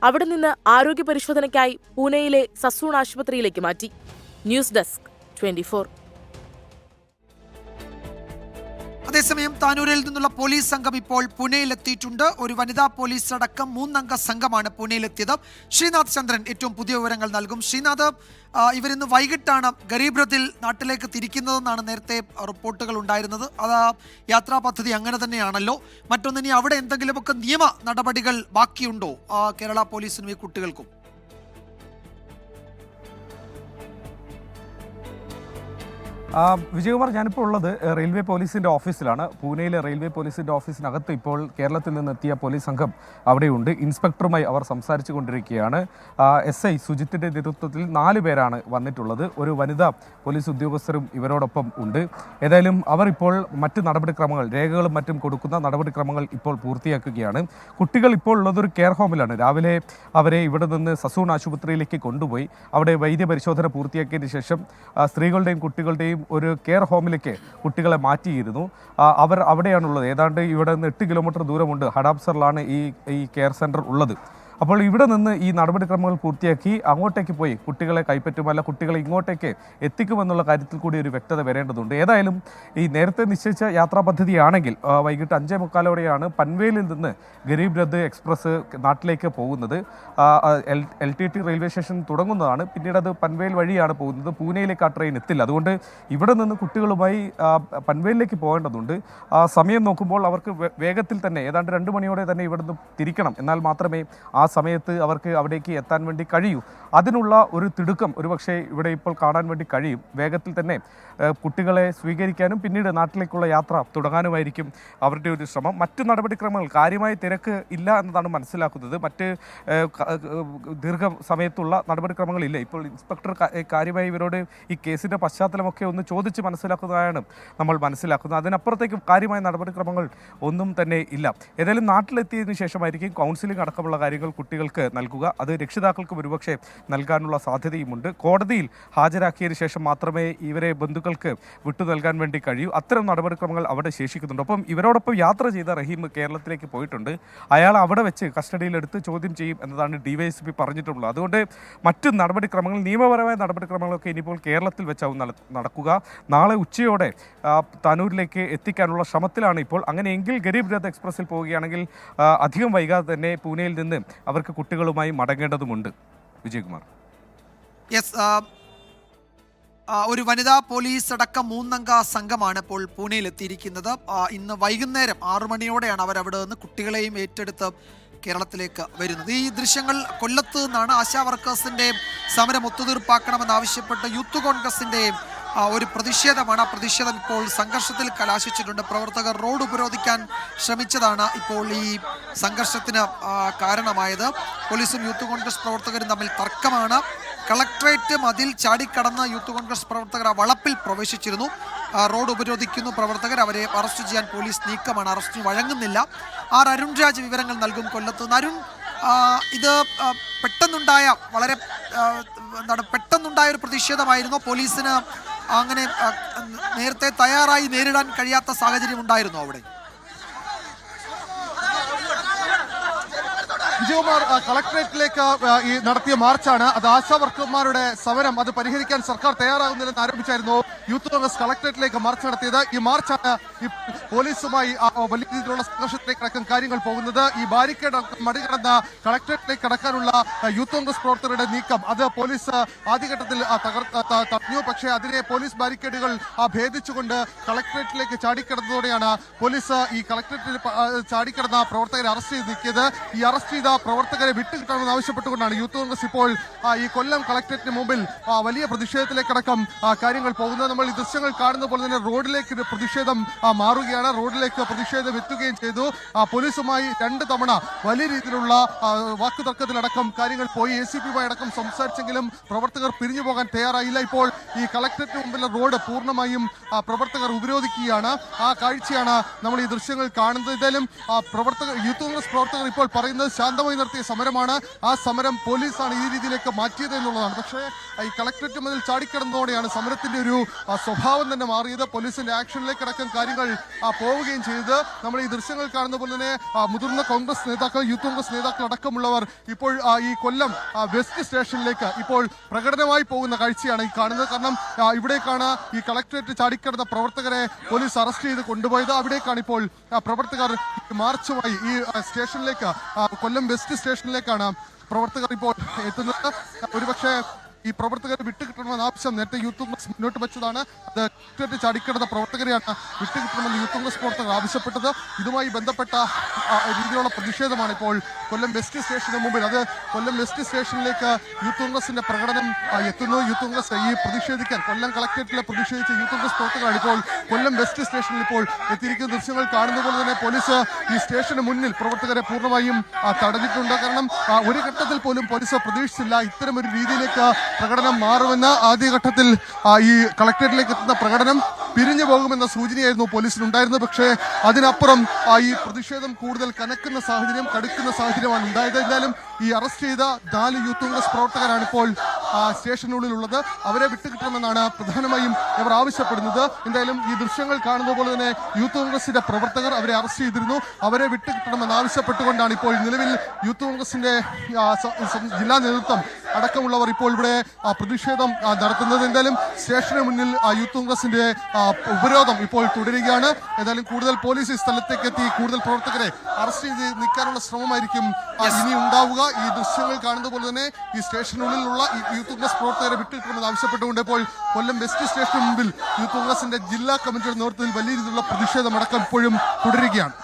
Speaker 12: അവിടെ നിന്ന് ആരോഗ്യ പരിശോധനയ്ക്കായി പൂനെയിലെ സസൂൺ ആശുപത്രിയിലേക്ക് മാറ്റി. News desk 24.
Speaker 1: അതേസമയം താനൂരിൽ നിന്നുള്ള പോലീസ് സംഘം ഇപ്പോൾ പൂനെയിലെത്തിയിട്ടുണ്ട്. ഒരു വനിതാ പോലീസ് അടക്കം 3 അംഗ സംഘമാണ് പൂനെയിലെത്തിയത്. ശ്രീനാഥ് ചന്ദ്രൻ ഏറ്റവും പുതിയ വിവരങ്ങൾ നൽകും. ശ്രീനാഥ്, ഇവരിന്ന് വൈകിട്ടാണ് ഗരീബ് രഥിൽ നാട്ടിലേക്ക് തിരിക്കുന്നതെന്നാണ് നേരത്തെ റിപ്പോർട്ടുകൾ ഉണ്ടായിരുന്നത്. അത് യാത്രാ പദ്ധതി അങ്ങനെ തന്നെയാണല്ലോ. മറ്റൊന്ന്, ഇനി അവിടെ എന്തെങ്കിലുമൊക്കെ നിയമ നടപടികൾ ബാക്കിയുണ്ടോ കേരള പോലീസിനും ഈ കുട്ടികൾക്കും?
Speaker 9: വിജയകുമാർ, ഞാനിപ്പോൾ ഉള്ളത് റെയിൽവേ പോലീസിൻ്റെ ഓഫീസിലാണ്. പൂനെയിലെ റെയിൽവേ പോലീസിൻ്റെ ഓഫീസിനകത്ത് ഇപ്പോൾ കേരളത്തിൽ നിന്നെത്തിയ പോലീസ് സംഘം അവിടെയുണ്ട്. ഇൻസ്പെക്ടറുമായി അവർ സംസാരിച്ചു കൊണ്ടിരിക്കുകയാണ്. SI സുജിത്തിൻ്റെ നേതൃത്വത്തിൽ 4 പേരാണ് വന്നിട്ടുള്ളത്. ഒരു വനിതാ പോലീസ് ഉദ്യോഗസ്ഥരും ഇവരോടൊപ്പം ഉണ്ട്. ഏതായാലും അവർ ഇപ്പോൾ മറ്റ് നടപടിക്രമങ്ങൾ, രേഖകളും മറ്റും കൊടുക്കുന്ന നടപടിക്രമങ്ങൾ ഇപ്പോൾ പൂർത്തിയാക്കുകയാണ്. കുട്ടികൾ ഇപ്പോൾ ഉള്ളതൊരു കെയർ ഹോമിലാണ്. രാവിലെ അവരെ ഇവിടെ നിന്ന് സസൂൺ ആശുപത്രിയിലേക്ക് കൊണ്ടുപോയി അവിടെ വൈദ്യപരിശോധന പൂർത്തിയാക്കിയതിന് ശേഷം സ്ത്രീകളുടെയും കുട്ടികളുടെയും ഒരു കെയർ ഹോമിലേക്ക് കുട്ടികളെ മാറ്റിയിരുന്നു. അവർ അവിടെയാണുള്ളത്. ഏതാണ്ട് ഇവിടെ നിന്ന് 8 കിലോമീറ്റർ ദൂരമുണ്ട്. ഹഡാപ്സറിലാണ് ഈ കെയർ സെൻറ്റർ ഉള്ളത്. അപ്പോൾ ഇവിടെ നിന്ന് ഈ നടപടിക്രമങ്ങൾ പൂർത്തിയാക്കി അങ്ങോട്ടേക്ക് പോയി കുട്ടികളെ കൈപ്പറ്റുമല്ല കുട്ടികളെ ഇങ്ങോട്ടേക്ക് എത്തിക്കുമെന്നുള്ള കാര്യത്തിൽ കൂടി ഒരു വ്യക്തത വരേണ്ടതുണ്ട്. ഏതായാലും ഈ നേരത്തെ നിശ്ചയിച്ച യാത്രാ പദ്ധതിയാണെങ്കിൽ വൈകിട്ട് 5:45 പൻവേലിൽ നിന്ന് ഗരീബ് രഥ് എക്സ്പ്രസ് നാട്ടിലേക്ക് പോകുന്നത്. LTT റെയിൽവേ സ്റ്റേഷൻ തുടങ്ങുന്നതാണ്. പിന്നീട് അത് പൻവേൽ വഴിയാണ് പോകുന്നത്. പൂനെയിലേക്ക് ആ ട്രെയിൻ എത്തില്ല. അതുകൊണ്ട് ഇവിടെ നിന്ന് കുട്ടികളുമായി പൻവേലിലേക്ക് പോകേണ്ടതുണ്ട്. സമയം നോക്കുമ്പോൾ അവർക്ക് വേഗത്തിൽ തന്നെ ഏതാണ്ട് 2 മണിയോടെ തന്നെ ഇവിടെ നിന്ന് തിരിക്കണം. എന്നാൽ മാത്രമേ ആ സമയത്ത് അവർക്ക് അവിടേക്ക് എത്താൻ വേണ്ടി കഴിയൂ. അതിനുള്ള ഒരു തിടുക്കം ഒരുപക്ഷെ ഇവിടെ ഇപ്പോൾ കാണാൻ വേണ്ടി കഴിയും. വേഗത്തിൽ തന്നെ കുട്ടികളെ സ്വീകരിക്കാനും പിന്നീട് നാട്ടിലേക്കുള്ള യാത്ര തുടങ്ങാനുമായിരിക്കും അവരുടെ ഒരു ശ്രമം. മറ്റ് നടപടിക്രമങ്ങൾ കാര്യമായ തിരക്ക് ഇല്ല എന്നതാണ് മനസ്സിലാക്കുന്നത്. മറ്റ് ദീർഘസമയത്തുള്ള നടപടിക്രമങ്ങളില്ല. ഇപ്പോൾ ഇൻസ്പെക്ടർ കാര്യമായി ഇവരോട് ഈ കേസിൻ്റെ പശ്ചാത്തലമൊക്കെ ഒന്ന് ചോദിച്ച് മനസ്സിലാക്കുന്നതാണ് നമ്മൾ മനസ്സിലാക്കുന്നത്. അതിനപ്പുറത്തേക്ക് കാര്യമായ നടപടിക്രമങ്ങൾ ഒന്നും തന്നെ ഇല്ല. ഏതായാലും നാട്ടിലെത്തിയതിനു ശേഷമായിരിക്കും കൗൺസിലിംഗ് അടക്കമുള്ള കാര്യങ്ങൾ കുട്ടികൾക്ക് നൽകുക. അത് രക്ഷിതാക്കൾക്ക് ഒരുപക്ഷെ നൽകാനുള്ള സാധ്യതയുമുണ്ട്. കോടതിയിൽ ഹാജരാക്കിയതിനു ശേഷം മാത്രമേ ഇവരെ ബന്ധുക്കൾക്ക് വിട്ടു നൽകാൻ വേണ്ടി കഴിയൂ. അത്തരം നടപടിക്രമങ്ങൾ അവിടെ ശേഷിക്കുന്നുണ്ട്. ഒപ്പം ഇവരോടൊപ്പം യാത്ര ചെയ്ത റഹീം കേരളത്തിലേക്ക് പോയിട്ടുണ്ട്. അയാൾ അവിടെ വെച്ച് കസ്റ്റഡിയിലെടുത്ത് ചോദ്യം ചെയ്യും എന്നതാണ് DYSP പറഞ്ഞിട്ടുള്ളത്. അതുകൊണ്ട് മറ്റ് നടപടിക്രമങ്ങൾ, നിയമപരമായ നടപടിക്രമങ്ങളൊക്കെ ഇനിയിപ്പോൾ കേരളത്തിൽ വെച്ചാവും നടക്കുക. നാളെ ഉച്ചയോടെ താനൂരിലേക്ക് എത്തിക്കാനുള്ള ശ്രമത്തിലാണ് ഇപ്പോൾ. അങ്ങനെയെങ്കിൽ ഗരീബ് രഥ് എക്സ്പ്രസിൽ പോവുകയാണെങ്കിൽ അധികം വൈകാതെ തന്നെ പൂനെയിൽ നിന്ന് അവർക്ക് കുട്ടികളുമായി മടങ്ങേണ്ടതുമുണ്ട്. വിജയകുമാർ.
Speaker 1: യെസ്, ഒരു വനിതാ പോലീസ് അടക്കം 3 അംഗ സംഘമാണ് ഇപ്പോൾ പൂനെയിലെത്തിയിരിക്കുന്നത്. ഇന്ന് വൈകുന്നേരം 6 മണിയോടെയാണ് അവരവിടെ നിന്ന് കുട്ടികളെയും ഏറ്റെടുത്ത് കേരളത്തിലേക്ക് വരുന്നത്. ഈ ദൃശ്യങ്ങൾ കൊല്ലത്ത് നിന്നാണ്. ആശാ വർക്കേഴ്സിന്റെ സമരം ഒത്തുതീർപ്പാക്കണമെന്നാവശ്യപ്പെട്ട് യൂത്ത് കോൺഗ്രസിന്റെ ഒരു പ്രതിഷേധമാണ്. ആ പ്രതിഷേധം ഇപ്പോൾ സംഘർഷത്തിൽ കലാശിച്ചിട്ടുണ്ട്. പ്രവർത്തകർ റോഡ് ഉപരോധിക്കാൻ ശ്രമിച്ചതാണ് ഇപ്പോൾ ഈ സംഘർഷത്തിന് കാരണമായത്. പോലീസും യൂത്ത് കോൺഗ്രസ് പ്രവർത്തകരും തമ്മിൽ തർക്കമാണ്. കളക്ട്രേറ്റ് മതിൽ ചാടിക്കടന്ന് യൂത്ത് കോൺഗ്രസ് പ്രവർത്തകർ ആ വളപ്പിൽ പ്രവേശിച്ചിരുന്നു. റോഡ് ഉപരോധിക്കുന്നു പ്രവർത്തകർ. അവരെ അറസ്റ്റ് ചെയ്യാൻ പോലീസ് നീക്കമാണ്. അറസ്റ്റിന് വഴങ്ങുന്നില്ല. അരുൺ രാജ് വിവരങ്ങൾ നൽകും കൊല്ലത്ത് നിന്ന്. അരുൺ, ഇത് പെട്ടെന്നുണ്ടായ പെട്ടെന്നുണ്ടായ ഒരു പ്രതിഷേധമായിരുന്നു. പോലീസിന് അങ്ങനെ നേരത്തെ തയ്യാറായി നേരിടാൻ കഴിയാത്ത സാഹചര്യം ഉണ്ടായിരുന്നു അവിടെ?
Speaker 3: വിജയകുമാർ, കളക്ടറേറ്റിലേക്ക് ഈ നടത്തിയ മാർച്ചാണ്. അത് ആശാ വർക്കർമാരുടെ സമരം, അത് പരിഹരിക്കാൻ സർക്കാർ തയ്യാറാകുന്നില്ലെന്ന് ആരോപിച്ചായിരുന്നു യൂത്ത് കോൺഗ്രസ് കളക്ടറേറ്റിലേക്ക് മാർച്ച് നടത്തിയത്. ഈ മാർച്ചാണ് ഈ പോലീസുമായി വലിയ രീതിയിലുള്ള സംഘർഷത്തിലേക്കടക്കം കാര്യങ്ങൾ പോകുന്നത്. ഈ ബാരിക്കേഡ് മറികടന്ന് കളക്ടറേറ്റിലേക്ക് കടക്കാനുള്ള യൂത്ത് കോൺഗ്രസ് പ്രവർത്തകരുടെ നീക്കം അത് പോലീസ് ആദ്യഘട്ടത്തിൽ തടഞ്ഞു. പക്ഷേ അതിനെ പോലീസ് ബാരിക്കേഡുകൾ ഭേദിച്ചുകൊണ്ട് കളക്ടറേറ്റിലേക്ക് ചാടിക്കടന്നതോടെയാണ് പോലീസ് ഈ കളക്ടറേറ്റിൽ ചാടിക്കടന്ന പ്രവർത്തകരെ അറസ്റ്റ് ചെയ്ത് നീക്കിയത്. ഈ അറസ്റ്റ് ചെയ്ത പ്രവർത്തകരെ വിട്ടുകിട്ടണമെന്ന് ആവശ്യപ്പെട്ടുകൊണ്ടാണ് യൂത്ത് കോൺഗ്രസ് ഇപ്പോൾ ഈ കൊല്ലം കളക്ടറേറ്റിന് മുമ്പിൽ വലിയ പ്രതിഷേധത്തിലേക്കടക്കം കാര്യങ്ങൾ പോകുന്നത്. നമ്മൾ ഈ ദൃശ്യങ്ങൾ കാണുന്ന പോലെ തന്നെ റോഡിലേക്ക് പ്രതിഷേധം മാറുകയാണ്. തുടരുകയാണ്. റോഡിലേക്ക് പ്രതിഷേധം എത്തുകയും ചെയ്തു. പോലീസുമായി 2 തവണ വലിയ രീതിയിലുള്ള വാക്കുതർക്കത്തിലടക്കം കാര്യങ്ങൾ പോയി. ACPയുമായി അടക്കം സംസാരിച്ചെങ്കിലും പ്രവർത്തകർ പിരിഞ്ഞു പോകാൻ തയ്യാറായില്ല. ഇപ്പോൾ ഈ കളക്ടറേറ്റിന് മുമ്പിലെ റോഡ് പൂർണ്ണമായും പ്രവർത്തകർ ഉപരോധിക്കുകയാണ്. ആ കാഴ്ചയാണ് നമ്മൾ ഈ ദൃശ്യങ്ങൾ കാണുന്നത്. എന്തായാലും യൂത്ത് കോൺഗ്രസ് പ്രവർത്തകർ ഇപ്പോൾ പറയുന്നത് ശാന്തമായി നടത്തിയ സമരമാണ്. ആ സമരം പോലീസാണ് ഈ രീതിയിലേക്ക് മാറ്റിയത് എന്നുള്ളതാണ്. പക്ഷേ ഈ കളക്ടറേറ്റ് മുതൽ ചാടിക്കടന്നതോടെയാണ് സമരത്തിന്റെ ഒരു സ്വഭാവം തന്നെ മാറിയത്. പോലീസിന്റെ ആക്ഷനിലേക്ക് അടക്കം കാര്യങ്ങൾ പോവുകയും ചെയ്തത്. നമ്മൾ ഈ ദൃശ്യങ്ങൾ കാണുന്ന പോലെ തന്നെ മുതിർന്ന കോൺഗ്രസ് നേതാക്കൾ, യൂത്ത് കോൺഗ്രസ് നേതാക്കൾ അടക്കമുള്ളവർ ഇപ്പോൾ ഈ കൊല്ലം വെസ്റ്റ് സ്റ്റേഷനിലേക്ക് ഇപ്പോൾ പ്രകടനമായി പോകുന്ന കാഴ്ചയാണ് ഈ കാണുന്നത്. കാരണം ഇവിടേക്കാണ് ഈ കളക്ടറേറ്റ് ചാടിക്കടന്ന പ്രവർത്തകരെ പോലീസ് അറസ്റ്റ് ചെയ്ത് കൊണ്ടുപോയത്. അവിടേക്കാണ് ഇപ്പോൾ പ്രവർത്തകർ മാർച്ചുമായി ഈ സ്റ്റേഷനിലേക്ക്, കൊല്ലം വെസ്റ്റ് സ്റ്റേഷനിലേക്കാണ് പ്രവർത്തകർ ഇപ്പോൾ എത്തുന്നത്. ഒരുപക്ഷെ ഈ പ്രവർത്തകരെ വിട്ടുകിട്ടണമെന്ന ആവശ്യം നേരത്തെ യൂത്ത് കോൺഗ്രസ് മുന്നോട്ട് വെച്ചതാണ്. അത് കളക്ടറേറ്റ് ചാടിക്കിടന്ന പ്രവർത്തകരെയാണ് വിട്ടുകിട്ടണമെന്ന് യൂത്ത് കോൺഗ്രസ് പ്രവർത്തകർ ആവശ്യപ്പെട്ടത്. ഇതുമായി ബന്ധപ്പെട്ട രീതിയിലുള്ള പ്രതിഷേധമാണ് ഇപ്പോൾ കൊല്ലം വെസ്റ്റ് സ്റ്റേഷന് മുമ്പിൽ. അത് കൊല്ലം വെസ്റ്റ് സ്റ്റേഷനിലേക്ക് യൂത്ത് കോൺഗ്രസിന്റെ പ്രകടനം എത്തുന്നു. യൂത്ത് കോൺഗ്രസ് ഈ പ്രതിഷേധിക്കാൻ കൊല്ലം കളക്ടറേറ്റിലെ പ്രതിഷേധിച്ച യൂത്ത് കോൺഗ്രസ് പ്രവർത്തകരാണ് ഇപ്പോൾ കൊല്ലം വെസ്റ്റ് സ്റ്റേഷനിൽ ഇപ്പോൾ എത്തിയിരിക്കുന്ന ദൃശ്യങ്ങൾ കാണുന്ന പോലെ തന്നെ പോലീസ് ഈ സ്റ്റേഷന് മുന്നിൽ പ്രവർത്തകരെ പൂർണ്ണമായും തടഞ്ഞിട്ടുണ്ട്. കാരണം ഒരു ഘട്ടത്തിൽ പോലും പോലീസ് പ്രതീക്ഷിച്ചില്ല ഇത്തരമൊരു രീതിയിലേക്ക് പ്രകടനം മാറുമെന്ന്. ആദ്യഘട്ടത്തിൽ ഈ കളക്ടറേറ്റിലേക്ക് എത്തുന്ന പ്രകടനം പിരിഞ്ഞു പോകുമെന്ന സൂചനയായിരുന്നു പോലീസിനുണ്ടായിരുന്നത്. പക്ഷേ അതിനപ്പുറം ഈ പ്രതിഷേധം കൂടുതൽ കനക്കുന്ന സാഹചര്യം, കടുക്കുന്ന സാഹചര്യമാണ് ഉണ്ടായത്. എന്തായാലും ഈ അറസ്റ്റ് ചെയ്ത 4 യൂത്ത് കോൺഗ്രസ് പ്രവർത്തകരാണ് ഇപ്പോൾ സ്റ്റേഷനുള്ളിലുള്ളത്. അവരെ വിട്ടുകിട്ടണമെന്നാണ് പ്രധാനമായും ഇവർ ആവശ്യപ്പെടുന്നത്. എന്തായാലും ഈ ദൃശ്യങ്ങൾ കാണുന്ന പോലെ തന്നെ യൂത്ത് കോൺഗ്രസിന്റെ പ്രവർത്തകർ അവരെ അറസ്റ്റ് ചെയ്തിരുന്നു. അവരെ വിട്ടുകിട്ടണമെന്ന് ആവശ്യപ്പെട്ടുകൊണ്ടാണ് ഇപ്പോൾ നിലവിൽ യൂത്ത് കോൺഗ്രസിന്റെ ജില്ലാ നേതൃത്വം അടക്കമുള്ളവർ ഇപ്പോൾ ഇവിടെ പ്രതിഷേധം നടത്തുന്നത്. എന്തായാലും സ്റ്റേഷന് മുന്നിൽ യൂത്ത് കോൺഗ്രസിന്റെ ഉപരോധം ഇപ്പോൾ തുടരുകയാണ്. ഏതായാലും കൂടുതൽ പോലീസ് ഈ സ്ഥലത്തേക്ക് എത്തി കൂടുതൽ പ്രവർത്തകരെ അറസ്റ്റ് ചെയ്ത് നീക്കാനുള്ള ശ്രമമായിരിക്കും ഇനി ഉണ്ടാവുക. ഈ ദൃശ്യങ്ങൾ കാണുന്ന പോലെ തന്നെ ഈ സ്റ്റേഷനുള്ളിലുള്ള ഈ യൂത്ത് കോൺഗ്രസ് പ്രവർത്തകരെ വിട്ടുകിട്ടണമെന്ന് ആവശ്യപ്പെട്ടുകൊണ്ട് ഇപ്പോൾ കൊല്ലം വെസ്റ്റ് സ്റ്റേഷന് മുമ്പിൽ യൂത്ത് കോൺഗ്രസിന്റെ ജില്ലാ കമ്മിറ്റിയുടെ നേതൃത്വത്തിൽ വലിയ രീതിയിലുള്ള പ്രതിഷേധമടക്കം ഇപ്പോഴും തുടരുകയാണ്.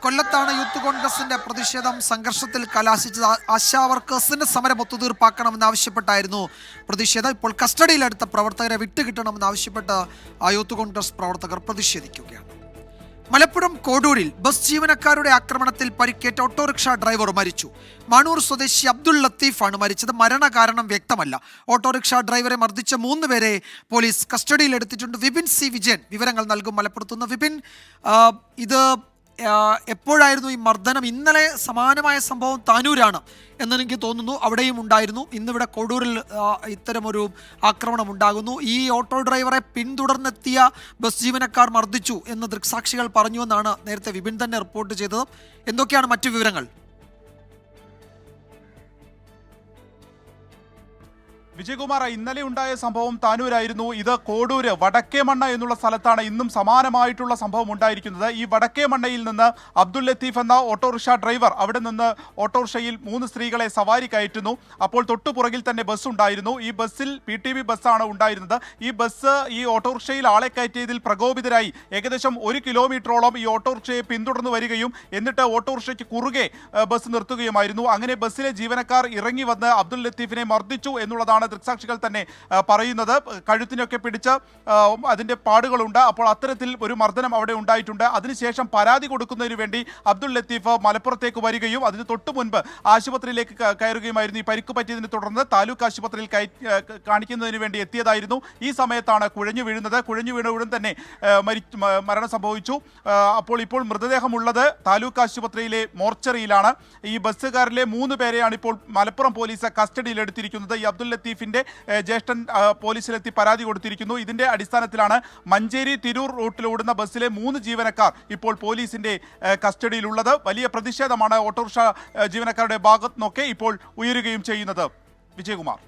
Speaker 1: കൊല്ലത്താണ് യൂത്ത് കോൺഗ്രസിന്റെ പ്രതിഷേധം സംഘർഷത്തിൽ കലാശിച്ചത്. ആശാ വർക്കേഴ്സിന്റെ സമരം ഒത്തുതീർപ്പാക്കണമെന്ന് ആവശ്യപ്പെട്ടായിരുന്നു പ്രതിഷേധം. ഇപ്പോൾ കസ്റ്റഡിയിലെടുത്ത പ്രവർത്തകരെ വിട്ടുകിട്ടണമെന്ന് ആവശ്യപ്പെട്ട് യൂത്ത് കോൺഗ്രസ് പ്രവർത്തകർ പ്രതിഷേധിക്കുകയാണ്. മലപ്പുറം കോഡൂരിൽ ബസ് ജീവനക്കാരുടെ ആക്രമണത്തിൽ പരിക്കേറ്റ ഓട്ടോറിക്ഷ ഡ്രൈവർ മരിച്ചു. മാണൂർ സ്വദേശി അബ്ദുൾ ലത്തീഫാണ് മരിച്ചത്. മരണകാരണം വ്യക്തമല്ല. ഓട്ടോറിക്ഷ ഡ്രൈവറെ മർദ്ദിച്ച 3 പേരെ പോലീസ് കസ്റ്റഡിയിലെടുത്തിട്ടുണ്ട്. വിപിൻ സി വിജയൻ വിവരങ്ങൾ നൽകും മലപ്പുറത്തുനിന്ന്. വിപിൻ, ഇത് എപ്പോഴായിരുന്നു ഈ മർദ്ദനം? ഇന്നലെ സമാനമായ സംഭവം താനൂരാണ് എന്നെനിക്ക് തോന്നുന്നു, അവിടെയും ഉണ്ടായിരുന്നു. ഇന്നിവിടെ കൊടൂരിൽ ഇത്തരമൊരു ആക്രമണം ഉണ്ടാകുന്നു. ഈ ഓട്ടോ ഡ്രൈവറെ പിന്തുടർന്നെത്തിയ ബസ് ജീവനക്കാർ മർദ്ദിച്ചു എന്ന് ദൃക്സാക്ഷികൾ പറഞ്ഞുവെന്നാണ് നേരത്തെ വിപിൻ തന്നെ റിപ്പോർട്ട് ചെയ്തത്. എന്തൊക്കെയാണ് മറ്റു വിവരങ്ങൾ?
Speaker 5: വിജയകുമാർ, ഇന്നലെ ഉണ്ടായ സംഭവം താനൂരായിരുന്നു. ഇത് കോഡൂര് വടക്കേമണ്ണ എന്നുള്ള സ്ഥലത്താണ് ഇന്നും സമാനമായിട്ടുള്ള സംഭവം ഉണ്ടായിരിക്കുന്നത്. ഈ വടക്കേമണ്ണയിൽ നിന്ന് അബ്ദുൾ ലത്തീഫ് എന്ന ഓട്ടോറിക്ഷ ഡ്രൈവർ അവിടെ നിന്ന് ഓട്ടോറിക്ഷയിൽ 3 സ്ത്രീകളെ സവാരി കയറ്റുന്നു. അപ്പോൾ തൊട്ടുപുറകിൽ തന്നെ ബസ് ഉണ്ടായിരുന്നു. ഈ ബസ്സിൽ PTV ബസ്സാണ് ഉണ്ടായിരുന്നത്. ഈ ബസ് ഈ ഓട്ടോറിക്ഷയിൽ ആളെ കയറ്റിയതിൽ പ്രകോപിതരായി ഏകദേശം 1 കിലോമീറ്ററോളം ഈ ഓട്ടോറിക്ഷയെ പിന്തുടർന്നു വരികയും എന്നിട്ട് ഓട്ടോറിക്ഷയ്ക്ക് കുറുകെ ബസ് നിർത്തുകയുമായിരുന്നു. അങ്ങനെ ബസ്സിലെ ജീവനക്കാർ ഇറങ്ങി വന്ന് അബ്ദുൾ ലത്തീഫിനെ മർദ്ദിച്ചു എന്നുള്ളതാണ് ദൃക്സാക്ഷികൾ തന്നെ പറയുന്നത്. കഴുത്തിനൊക്കെ പിടിച്ച് അതിന്റെ പാടുകളുണ്ട്. അപ്പോൾ അത്തരത്തിൽ ഒരു മർദ്ദനം അവിടെ ഉണ്ടായിട്ടുണ്ട്. അതിനുശേഷം പരാതി കൊടുക്കുന്നതിന് വേണ്ടി അബ്ദുൾ ലത്തീഫ് മലപ്പുറത്തേക്ക് വരികയും അതിന് തൊട്ടു മുൻപ് ആശുപത്രിയിലേക്ക് കയറുകയുമായിരുന്നു. ഈ പരിക്ക് പറ്റിയതിനെ തുടർന്ന് താലൂക്ക് ആശുപത്രിയിൽ കാണിക്കുന്നതിന് വേണ്ടി എത്തിയതായിരുന്നു. ഈ സമയത്താണ് കുഴഞ്ഞു വീഴുന്നത്. കുഴഞ്ഞു വീണ ഉടൻ തന്നെ മരണം സംഭവിച്ചു. ഇപ്പോൾ മൃതദേഹമുള്ളത് താലൂക്ക് ആശുപത്രിയിലെ മോർച്ചറിയിലാണ്. ഈ ബസ്സുകാരിലെ 3 പേരെയാണ് ഇപ്പോൾ മലപ്പുറം പോലീസ് കസ്റ്റഡിയിലെടുത്തിരിക്കുന്നത്. ഈ അബ്ദുൾ ലത്തീഫിന്റെ ജ്യേഷ്ഠൻ പോലീസിലെത്തി പരാതി കൊടുത്തിരിക്കുന്നു. ഇതിന്റെ അടിസ്ഥാനത്തിലാണ് മഞ്ചേരി തിരൂർ റൂട്ടിലോടുന്ന ബസ്സിലെ 3 ജീവനക്കാർ ഇപ്പോൾ പോലീസിന്റെ കസ്റ്റഡിയിലുള്ളത്. വലിയ പ്രതിഷേധമാണ് ഓട്ടോറിക്ഷ ജീവനക്കാരുടെ ഭാഗത്തു നിന്നൊക്കെ ഇപ്പോൾ ഉയരുകയും ചെയ്യുന്നത്. വിജയകുമാർ,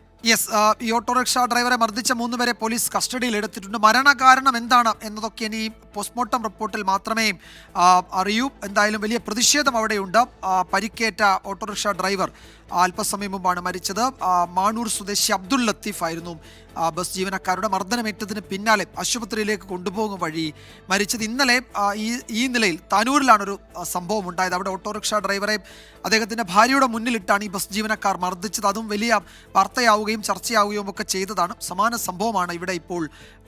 Speaker 1: ഈ ഓട്ടോറിക്ഷ ഡ്രൈവറെ മർദ്ദിച്ച 3 പേരെ പോലീസ് കസ്റ്റഡിയിൽ എടുത്തിട്ടുണ്ട്. മരണകാരണം എന്താണ് എന്നതൊക്കെ ഇനി പോസ്റ്റ്മോർട്ടം റിപ്പോർട്ടിൽ മാത്രമേ അറിയൂ. എന്തായാലും വലിയ പ്രതിഷേധം അവിടെയുണ്ട്. പരിക്കേറ്റ ഓട്ടോറിക്ഷ ഡ്രൈവർ അല്പസമയം മുമ്പാണ് മരിച്ചത്. മാണൂർ സ്വദേശി അബ്ദുൾ ലത്തീഫ് ആയിരുന്നു ബസ് ജീവനക്കാരുടെ മർദ്ദനമേറ്റതിന് പിന്നാലെ ആശുപത്രിയിലേക്ക് കൊണ്ടുപോകും വഴി മരിച്ചത്. ഇന്നലെ ഈ നിലയിൽ താനൂരിലാണൊരു സംഭവം ഉണ്ടായത്. അവിടെ ഓട്ടോറിക്ഷ ഡ്രൈവറെ അദ്ദേഹത്തിൻ്റെ ഭാര്യയുടെ മുന്നിലിട്ടാണ് ഈ ബസ് ജീവനക്കാർ മർദ്ദിച്ചത്. അതും വലിയ വാർത്തയാവുകയും ചർച്ചയാവുകയും ഒക്കെ ചെയ്തതാണ്. സമാന സംഭവമാണ് ഇവിടെ ഇപ്പോൾ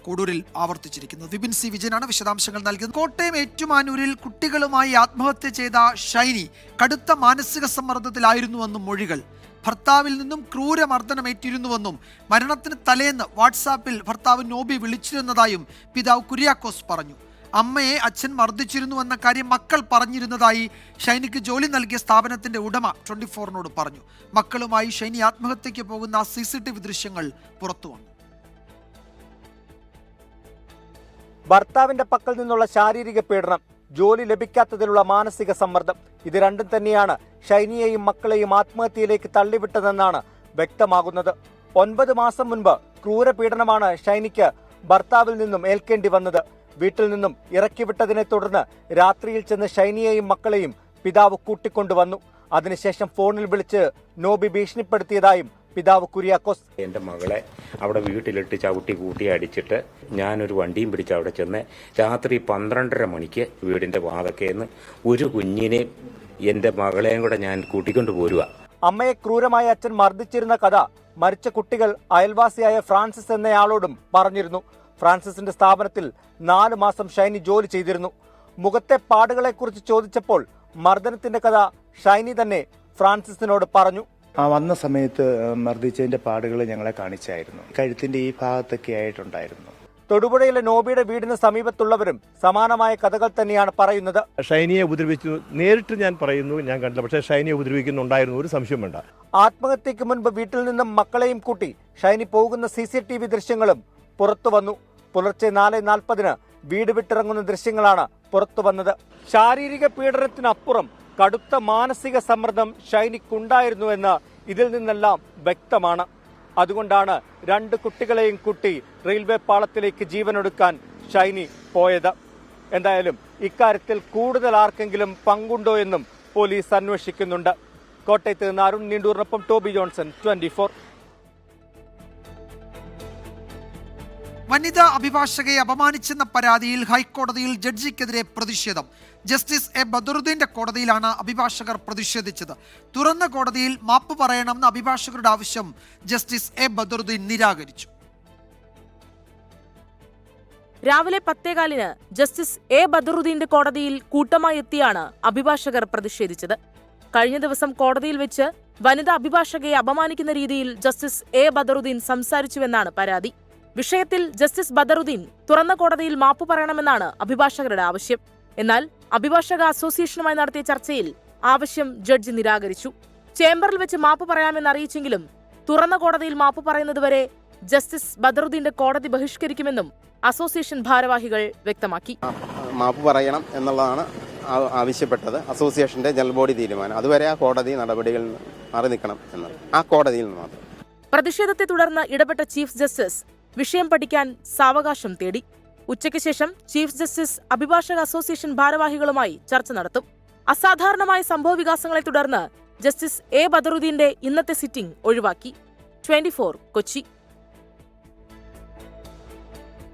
Speaker 1: കോഡൂരിൽ ആവർത്തിച്ചിരിക്കുന്നത്. വിപിൻ സി വിജയനാണ് വിശദാംശങ്ങൾ നൽകിയത്. കോട്ടയം ഏറ്റുമാനൂരിൽ കുട്ടികളുമായി ആത്മഹത്യ ചെയ്ത ഷൈനി കടുത്ത മാനസിക സമ്മർദ്ദത്തിലായിരുന്നുവെന്നും മൊഴികൾ. ഭർത്താവിൽ നിന്നും ക്രൂരമർദ്ദനമേറ്റിരുന്നുവെന്നും മരണത്തിന് തലേന്ന് വാട്സാപ്പിൽ ഭർത്താവ് നോബി വിളിച്ചിരുന്നതായും പിതാവ് കുര്യാക്കോസ് പറഞ്ഞു. അമ്മയെ അച്ഛൻ മർദ്ദിച്ചിരുന്നുവെന്ന കാര്യം മക്കൾ പറഞ്ഞിരുന്നതായി ഷൈനിക്ക് ജോലി നൽകിയ സ്ഥാപനത്തിന്റെ ഉടമ 24-നോട് പറഞ്ഞു. മക്കളുമായി ഷൈനി ആത്മഹത്യയ്ക്ക് പോകുന്ന CCTV ദൃശ്യങ്ങൾ പുറത്തുവന്നു.
Speaker 5: ഭർത്താവിന്റെ പക്കൽ നിന്നുള്ള ശാരീരിക പീഡനം, ജോലി ലഭിക്കാത്തതിലുള്ള മാനസിക സമ്മർദ്ദം, ഇത് രണ്ടും തന്നെയാണ് ഷൈനിയെയും മക്കളെയും ആത്മഹത്യയിലേക്ക് തള്ളിവിട്ടതെന്നാണ് വ്യക്തമാകുന്നത്. 9 മാസം മുൻപ് ക്രൂരപീഡനമാണ് ഷൈനിക്ക് ഭർത്താവിൽ നിന്നും ഏൽക്കേണ്ടി വന്നത്. വീട്ടിൽ നിന്നും ഇറക്കിവിട്ടതിനെ തുടർന്ന് രാത്രിയിൽ ചെന്ന് ഷൈനിയെയും മക്കളെയും പിതാവ് കൂട്ടിക്കൊണ്ടുവന്നു. അതിനുശേഷം ഫോണിൽ വിളിച്ച് നോബി ഭീഷണിപ്പെടുത്തിയതായും പിതാവ് കുര്യാക്കോസ്.
Speaker 15: എൻ്റെ മകളെ അവിടെ വീട്ടിലിട്ട് ചവിട്ടി കൂട്ടി അടിച്ചിട്ട് ഞാനൊരു വണ്ടിയും പിടിച്ച് അവിടെ ചെന്ന് രാത്രി 12:30 മണിക്ക് വീടിൻ്റെ വാതക്കേന്ന് ഒരു കുഞ്ഞിനെയും എൻ്റെ മകളെയും കൂടെ ഞാൻ കൂട്ടിക്കൊണ്ട് പോരുക.
Speaker 5: അമ്മയെ ക്രൂരമായി അച്ഛൻ മർദ്ദിച്ചിരുന്ന കഥ മരിച്ച കുട്ടികൾ അയൽവാസിയായ ഫ്രാൻസിസ് എന്നയാളോടും പറഞ്ഞിരുന്നു. ഫ്രാൻസിസിന്റെ സ്ഥാപനത്തിൽ 4 മാസം ഷൈനി ജോലി ചെയ്തിരുന്നു. മുഖത്തെ പാടുകളെക്കുറിച്ച് ചോദിച്ചപ്പോൾ മർദ്ദനത്തിന്റെ കഥ ഷൈനി തന്നെ ഫ്രാൻസിസിനോട് പറഞ്ഞു.
Speaker 16: വന്ന സമയത്ത് മർദ്ദിച്ചതിന്റെ പാടുകൾ ഞങ്ങളെ കാണിച്ചായിരുന്നു. കഴുത്തിന്റെ ഈ ഭാഗത്തൊക്കെ ആയിട്ടുണ്ടായിരുന്നു.
Speaker 5: തൊടുപുഴയിലെ നോബിയുടെ വീടിന് സമീപത്തുള്ളവരും സമാനമായ കഥകൾ തന്നെയാണ് പറയുന്നത്.
Speaker 17: ഷൈനിയെ ഉപദ്രവിച്ചു, നേരിട്ട് ഞാൻ പറയുന്നു, ഞാൻ കണ്ടില്ല, പക്ഷേ ഷൈനിയെ ഉപദ്രവിക്കുന്നുണ്ടായിരുന്നു, ഒരു സംശയം വേണ്ട.
Speaker 5: ആത്മഹത്യക്ക് മുൻപ് വീട്ടിൽ നിന്നും മക്കളെയും കൂട്ടി ഷൈനി പോകുന്ന CCTV ദൃശ്യങ്ങളും പുറത്തു വന്നു. പുലർച്ചെ 4:40 വീട് വിട്ടിറങ്ങുന്ന ദൃശ്യങ്ങളാണ് പുറത്തു വന്നത്. ശാരീരിക പീഡനത്തിനപ്പുറം കടുത്ത മാനസിക സമ്മർദ്ദം ഷൈനിക്കുണ്ടായിരുന്നുവെന്ന് ഇതിൽ നിന്നെല്ലാം വ്യക്തമാണ്. അതുകൊണ്ടാണ് 2 കുട്ടികളെയും കൂട്ടി റെയിൽവേ പാളത്തിലേക്ക് ജീവനൊടുക്കാൻ ഷൈനി പോയത്. എന്തായാലും ഇക്കാര്യത്തിൽ കൂടുതൽ ആർക്കെങ്കിലും പങ്കുണ്ടോ എന്നും പോലീസ് അന്വേഷിക്കുന്നുണ്ട്. കോട്ടയത്ത് നിന്ന് അരുൺ നീണ്ടൂറിനൊപ്പം ടോബി ജോൺസൺ, 24.
Speaker 1: വനിതാ അഭിഭാഷകയെ അപമാനിച്ചെന്ന പരാതിയിൽ ഹൈക്കോടതിയിൽ ജഡ്ജിക്കെതിരെ പ്രതിഷേധം. ജസ്റ്റിസ് എ ബദറുദ്ദീന്റെ കോടതിയിലാണ് അഭിഭാഷകർ പ്രതിഷേധിച്ചത്. തുറന്ന കോടതിയിൽ മാപ്പ് പറയണമെന്ന അഭിഭാഷകരുടെ ആവശ്യം ജസ്റ്റിസ് എ ബദറുദ്ദീൻ നിരാകരിച്ചു.
Speaker 12: രാവിലെ 10:15 ജസ്റ്റിസ് എ ബദറുദ്ദീന്റെ കോടതിയിൽ കൂട്ടമായി എത്തിയാണ് അഭിഭാഷകർ പ്രതിഷേധിച്ചത്. കഴിഞ്ഞ ദിവസം കോടതിയിൽ വെച്ച് വനിതാ അഭിഭാഷകയെ അപമാനിക്കുന്ന രീതിയിൽ ജസ്റ്റിസ് എ ബദറുദ്ദീൻ സംസാരിച്ചുവെന്നാണ് പരാതി. വിഷയത്തിൽ ജസ്റ്റിസ് ബദറുദ്ദീൻ തുറന്ന കോടതിയിൽ മാപ്പ് പറയണമെന്നാണ് അഭിഭാഷകരുടെ ആവശ്യം. എന്നാൽ അഭിഭാഷക അസോസിയേഷനുമായി നടത്തിയ ചർച്ചയിൽ ആവശ്യം ജഡ്ജി നിരാകരിച്ചു. ചേംബറിൽ വെച്ച് മാപ്പ് പറയാമെന്ന് അറിയിച്ചെങ്കിലും തുറന്ന കോടതിയിൽ മാപ്പ് പറയുന്നതുവരെ ജസ്റ്റിസ് ബദറുദ്ദീന്റെ കോടതി ബഹിഷ്കരിക്കുമെന്നും അസോസിയേഷൻ ഭാരവാഹികൾ വ്യക്തമാക്കി.
Speaker 18: മാപ്പ് പറയണം എന്നുള്ളതാണ് ആവശ്യപ്പെട്ടത്. അസോസിയേഷന്റെ ജനറൽ ബോഡി തീരുമാനം. അതുവരെ ആ കോടതി നടപടികൾ മാറി നിൽക്കണം എന്നത് ആ കോടതിയിൽ നിന്ന് മാത്രം.
Speaker 12: പ്രതിഷേധത്തെ തുടർന്ന് ഇടപെട്ട ചീഫ് ജസ്റ്റിസ് വിഷയം പഠിക്കാൻ സാവകാശം തേടി. ഉച്ചയ്ക്ക് ശേഷം ചീഫ് ജസ്റ്റിസ് അഭിഭാഷക അസോസിയേഷൻ ഭാരവാഹികളുമായി ചർച്ച നടത്തും. അസാധാരണമായ സംഭവവികാസങ്ങളെ തുടർന്ന് ജസ്റ്റിസ് എ ബദറുദ്ദീന്റെ ഇന്നത്തെ സിറ്റിംഗ് ഒഴിവാക്കി. 24 കൊച്ചി.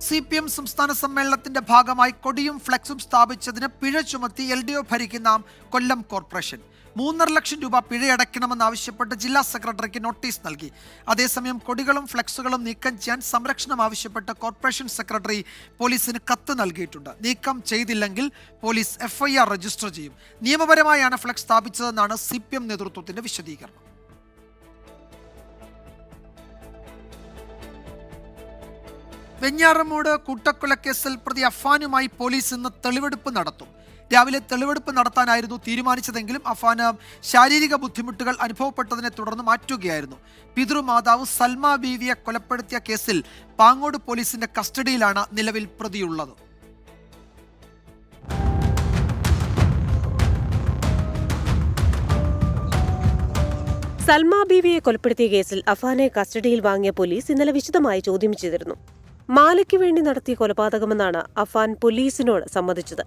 Speaker 1: CPM സംസ്ഥാന സമ്മേളനത്തിന്റെ ഭാഗമായി കൊടിയും ഫ്ലെക്സും സ്ഥാപിച്ചതിന് പിഴ ചുമത്തി LDO ഭരിക്കുന്ന കൊല്ലം കോർപ്പറേഷൻ 3.5 ലക്ഷം രൂപ പിഴയടയ്ക്കണമെന്നാവശ്യപ്പെട്ട് ജില്ലാ സെക്രട്ടറിക്ക് നോട്ടീസ് നൽകി. അതേസമയം കൊടികളും ഫ്ലെക്സുകളും നീക്കം ചെയ്യാൻ സംരക്ഷണം ആവശ്യപ്പെട്ട് കോർപ്പറേഷൻ സെക്രട്ടറി പോലീസിന് കത്ത് നൽകിയിട്ടുണ്ട്. നീക്കം ചെയ്തില്ലെങ്കിൽ പോലീസ് FIR രജിസ്റ്റർ ചെയ്യും. നിയമപരമായാണ് ഫ്ലെക്സ് സ്ഥാപിച്ചതെന്നാണ് CPM നേതൃത്വത്തിന്റെ വിശദീകരണം. വെഞ്ഞാറമൂട് കൂട്ടക്കൊലക്കേസിൽ പ്രതി അഫാനുമായി പോലീസ് ഇന്ന് തെളിവെടുപ്പ് നടത്തും. രാവിലെ തെളിവെടുപ്പ് നടത്താനായിരുന്നു തീരുമാനിച്ചതെങ്കിലും അഫാന് ശാരീരിക ബുദ്ധിമുട്ടുകൾ അനുഭവപ്പെട്ടതിനെ തുടർന്ന് മാറ്റുകയായിരുന്നു. പിതൃമാതാവ് സൽമ ബീവിയെ കൊലപ്പെടുത്തിയ കേസിൽ പാങ്ങോട് പോലീസിന്റെ കസ്റ്റഡിയിലാണ് നിലവിൽ പ്രതിയുള്ളത്.
Speaker 19: സൽമ ബീവിയെ കൊലപ്പെടുത്തിയ കേസിൽ അഫാനെ കസ്റ്റഡിയിൽ വാങ്ങിയ പോലീസ് ഇന്നലെ വിശദമായി ചോദ്യം ചെയ്തിരുന്നു. മാലയ്ക്ക് വേണ്ടി നടത്തിയ കൊലപാതകമെന്നാണ് അഫാൻ പോലീസിനോട് സമ്മതിച്ചത്.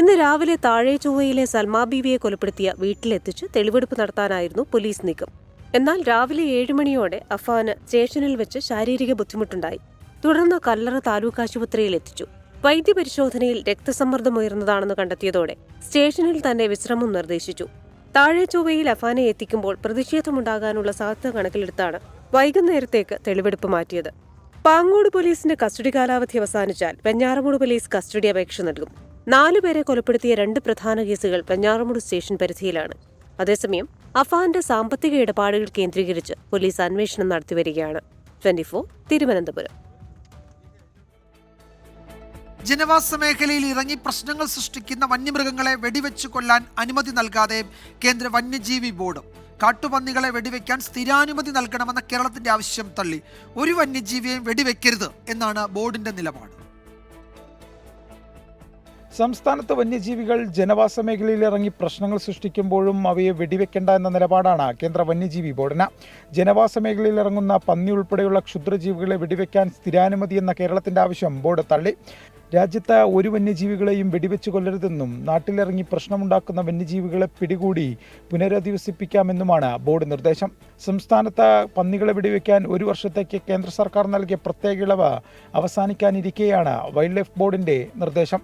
Speaker 19: ഇന്ന് രാവിലെ താഴെ ചൊവ്വയിലെ സൽമ ബീവിയെ കൊലപ്പെടുത്തിയ വീട്ടിലെത്തിച്ച് തെളിവെടുപ്പ് നടത്താനായിരുന്നു പോലീസ് നീക്കം. എന്നാൽ രാവിലെ 7 മണിയോടെ അഫാന് സ്റ്റേഷനിൽ വെച്ച് ശാരീരിക ബുദ്ധിമുട്ടുണ്ടായി. തുടർന്ന് കല്ലറ താലൂക്ക് ആശുപത്രിയിൽ എത്തിച്ചു. വൈദ്യപരിശോധനയിൽ രക്തസമ്മർദ്ദമുയർന്നതാണെന്ന് കണ്ടെത്തിയതോടെ സ്റ്റേഷനിൽ തന്നെ വിശ്രമം നിർദ്ദേശിച്ചു. താഴെ ചൊവ്വയിൽ അഫാനെ എത്തിക്കുമ്പോൾ പ്രതിഷേധമുണ്ടാകാനുള്ള സാധ്യത കണക്കിലെടുത്താണ് വൈകുന്നേരത്തേക്ക് തെളിവെടുപ്പ് മാറ്റിയത്. പാങ്ങോട് പോലീസിന്റെ കസ്റ്റഡി കാലാവധി അവസാനിച്ചാൽ വെഞ്ഞാറമൂട് പോലീസ് കസ്റ്റഡി അപേക്ഷ നൽകും. 4 പേരെ കൊലപ്പെടുത്തിയ 2 പ്രധാന കേസുകൾ വെഞ്ഞാറമൂട് സ്റ്റേഷൻ പരിധിയിലാണ്. അതേസമയം അഫാന്റെ സാമ്പത്തിക ഇടപാടുകൾ കേന്ദ്രീകരിച്ച് പോലീസ് അന്വേഷണം നടത്തിവരികയാണ്. 24 തിരുവനന്തപുരം.
Speaker 1: ജനവാസ മേഖലയിൽ ഇറങ്ങി പ്രശ്നങ്ങൾ സൃഷ്ടിക്കുന്ന വന്യമൃഗങ്ങളെ വെടിവെച്ചു കൊല്ലാൻ അനുമതി നൽകാതെ കേന്ദ്ര വന്യജീവി ബോർഡ്. കാട്ടുപന്നികളെ വെടിവെക്കാൻ സ്ഥിരാനുമതി നൽകണമെന്ന കേരളത്തിന്റെ ആവശ്യം തള്ളി. ഒരു വന്യജീവിയെയും വെടിവെക്കരുത് എന്നാണ് ബോർഡിന്റെ നിലപാട്.
Speaker 10: സംസ്ഥാനത്ത് വന്യജീവികൾ ജനവാസ മേഖലയിൽ ഇറങ്ങി പ്രശ്നങ്ങൾ സൃഷ്ടിക്കുമ്പോഴും അവയെ വെടിവെക്കേണ്ട എന്ന നിലപാടാണ് കേന്ദ്ര വന്യജീവി ബോർഡിന്. ജനവാസ മേഖലയിൽ ഇറങ്ങുന്ന പന്നി ഉൾപ്പെടെയുള്ള ക്ഷുദ്രജീവികളെ വെടിവെക്കാൻ സ്ഥിരാനുമതി എന്ന കേരളത്തിന്റെ ആവശ്യം ബോർഡ് തള്ളി. രാജ്യത്ത് ഒരു വന്യജീവികളെയും വെടിവെച്ച് കൊല്ലരുതെന്നും നാട്ടിലിറങ്ങി പ്രശ്നമുണ്ടാക്കുന്ന വന്യജീവികളെ പിടികൂടി പുനരധിവസിപ്പിക്കാമെന്നുമാണ് ബോർഡ് നിർദ്ദേശം. സംസ്ഥാനത്ത് പന്നികളെ വെടിവെക്കാൻ 1 വർഷത്തേക്ക് കേന്ദ്ര സർക്കാർ നൽകിയ പ്രത്യേക ഇളവ് അവസാനിക്കാനിരിക്കെയാണ് വൈൽഡ് ലൈഫ് ബോർഡിന്റെ നിർദ്ദേശം.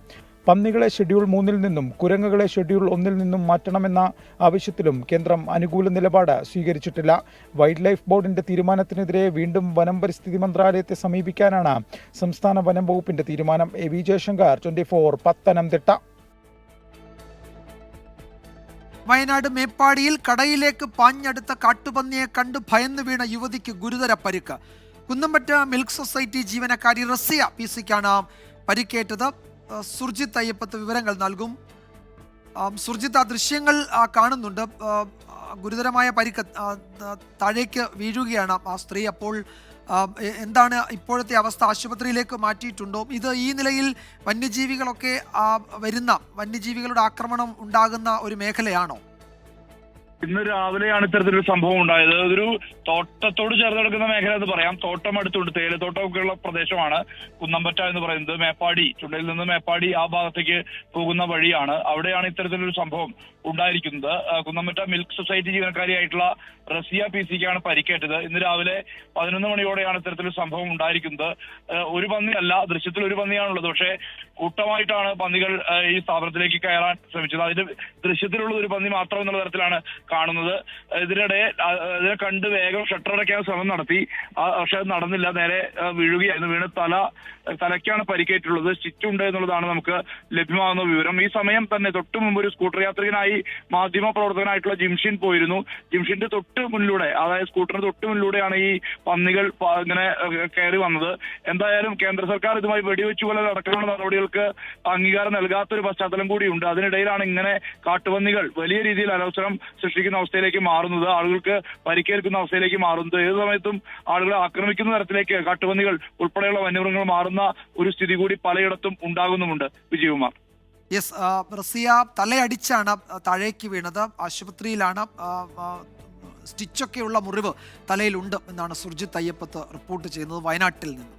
Speaker 10: പന്നികളെ ഷെഡ്യൂൾ 3 നിന്നും കുരങ്ങുകളെ ഷെഡ്യൂൾ 1 നിന്നും മാറ്റണമെന്ന ആവശ്യത്തിലും കേന്ദ്രം അനുകൂല നിലപാട് സ്വീകരിച്ചിട്ടില്ല. വൈൽഡ് ലൈഫ് ബോർഡിന്റെ തീരുമാനത്തിനെതിരെ വീണ്ടും വനം പരിസ്ഥിതി മന്ത്രാലയത്തെ സമീപിക്കാനാണ് സംസ്ഥാന വനം വകുപ്പിന്റെ തീരുമാനം. A V Jayashankar, 24 Pathanamthitta.
Speaker 1: വയനാട് മേപ്പാടിയിൽ കടയിലേക്ക് പാഞ്ഞടുത്ത കാട്ടുപന്നിയെ കണ്ട് ഭയന്ന് വീണ യുവതിക്ക് ഗുരുതര പരിക്ക്. കുന്നമ്പറ്റ മിൽക്ക് സൊസൈറ്റി ജീവനക്കാരി റസിയ പിസിക്കാണ് പരിക്കേറ്റത്. സുർജിത്ത് അയ്യപ്പത്ത് വിവരങ്ങൾ നൽകും. സുർജിത്ത്, ആ ദൃശ്യങ്ങൾ കാണുന്നുണ്ട്. ഗുരുതരമായ പരിക്ക്, താഴേക്ക് വീഴുകയാണ് ആ സ്ത്രീ. അപ്പോൾ എന്താണ് ഇപ്പോഴത്തെ അവസ്ഥ? ആശുപത്രിയിലേക്ക് മാറ്റിയിട്ടുണ്ടോ? ഇത് ഈ നിലയിൽ വന്യജീവികളൊക്കെ വന്യജീവികളുടെ ആക്രമണം ഉണ്ടാകുന്ന ഒരു മേഖലയാണോ?
Speaker 20: ഇന്ന് രാവിലെയാണ് ഇത്തരത്തിലൊരു സംഭവം ഉണ്ടായത്. അതൊരു തോട്ടത്തോട് ചേർന്ന് കിടക്കുന്ന മേഖല എന്ന് പറയാം. തോട്ടം അടുത്തുണ്ട്, തേയിലത്തോട്ടമൊക്കെയുള്ള പ്രദേശമാണ് കുന്നമ്പറ്റ എന്ന് പറയുന്നത്. മേപ്പാടി, ചുണ്ടയിൽ നിന്ന് മേപ്പാടി ആ ഭാഗത്തേക്ക് പോകുന്ന വഴിയാണ്. അവിടെയാണ് ഇത്തരത്തിലൊരു സംഭവം ഉണ്ടായിരിക്കുന്നത്. കുന്നമ്പറ്റ മിൽക്ക് സൊസൈറ്റി ജീവനക്കാരിയായിട്ടുള്ള റസിയ പിസിക്കാണ് പരിക്കേറ്റത്. ഇന്ന് രാവിലെ 11 മണിയോടെയാണ് ഇത്തരത്തിലൊരു സംഭവം ഉണ്ടായിരിക്കുന്നത്. ഒരു പന്നിയല്ല, ദൃശ്യത്തിൽ ഒരു പന്നിയാണുള്ളത്. പക്ഷേ കൂട്ടമായിട്ടാണ് പന്നികൾ ഈ സ്ഥാപനത്തിലേക്ക് കയറാൻ ശ്രമിച്ചത്. അതിന്റെ ദൃശ്യത്തിലുള്ള ഒരു പന്നി മാത്രം എന്നുള്ള തരത്തിലാണ് കാണുന്നത്. ഇതിനിടെ ഇതിനെ കണ്ട് വേഗം ഷട്ടർ അടയ്ക്കാൻ ശ്രമം നടത്തി. പക്ഷെ അത് നടന്നില്ല, നേരെ വീഴുകയായിരുന്നു. വീണ് തലയ്ക്കാണ് പരിക്കേറ്റുള്ളത്. സ്റ്റിച്ച് ഉണ്ട് എന്നുള്ളതാണ് നമുക്ക് ലഭ്യമാകുന്ന വിവരം. ഈ സമയം തന്നെ തൊട്ടു മുമ്പ് ഒരു സ്കൂട്ടർ യാത്രികനായി മാധ്യമ പ്രവർത്തകനായിട്ടുള്ള ജിംഷിൻ പോയിരുന്നു. ജിംഷിന്റെ തൊട്ട് മുന്നിലൂടെ, അതായത് സ്കൂട്ടറിന് തൊട്ട് മുന്നിലൂടെയാണ് ഈ പന്നികൾ ഇങ്ങനെ കയറി വന്നത്. എന്തായാലും കേന്ദ്ര സർക്കാർ ഇതുമായി വെടിവെച്ചു കൊല്ലൽ അടക്കമുള്ള നടപടികൾക്ക് അംഗീകാരം നൽകാത്തൊരു പശ്ചാത്തലം കൂടിയുണ്ട്. അതിനിടയിലാണ് ഇങ്ങനെ കാട്ടുപന്നികൾ വലിയ രീതിയിൽ അനവസരം സൃഷ്ടിക്കുന്ന അവസ്ഥയിലേക്ക് മാറുന്നത്, ആളുകൾക്ക് പരിക്കേൽക്കുന്ന അവസ്ഥയിലേക്ക് മാറുന്നത്. ഏത് സമയത്തും ആളുകളെ ആക്രമിക്കുന്ന തരത്തിലേക്ക് കാട്ടുപന്നികൾ ഉൾപ്പെടെയുള്ള വന്യമൃഗങ്ങൾ മാറുന്ന ഒരു സ്ഥിതി കൂടി പലയിടത്തും ഉണ്ടാകുന്നുമുണ്ട്. വിജയകുമാർ.
Speaker 1: യെസ്, റസിയ തലയടിച്ചാണ് താഴേക്ക് വീണത്. ആശുപത്രിയിലാണ്. സ്റ്റിച്ചൊക്കെയുള്ള മുറിവ് തലയിലുണ്ട് എന്നാണ് സുർജിത്ത് അയ്യപ്പത്ത് റിപ്പോർട്ട് ചെയ്യുന്നത് വയനാട്ടിൽ നിന്ന്.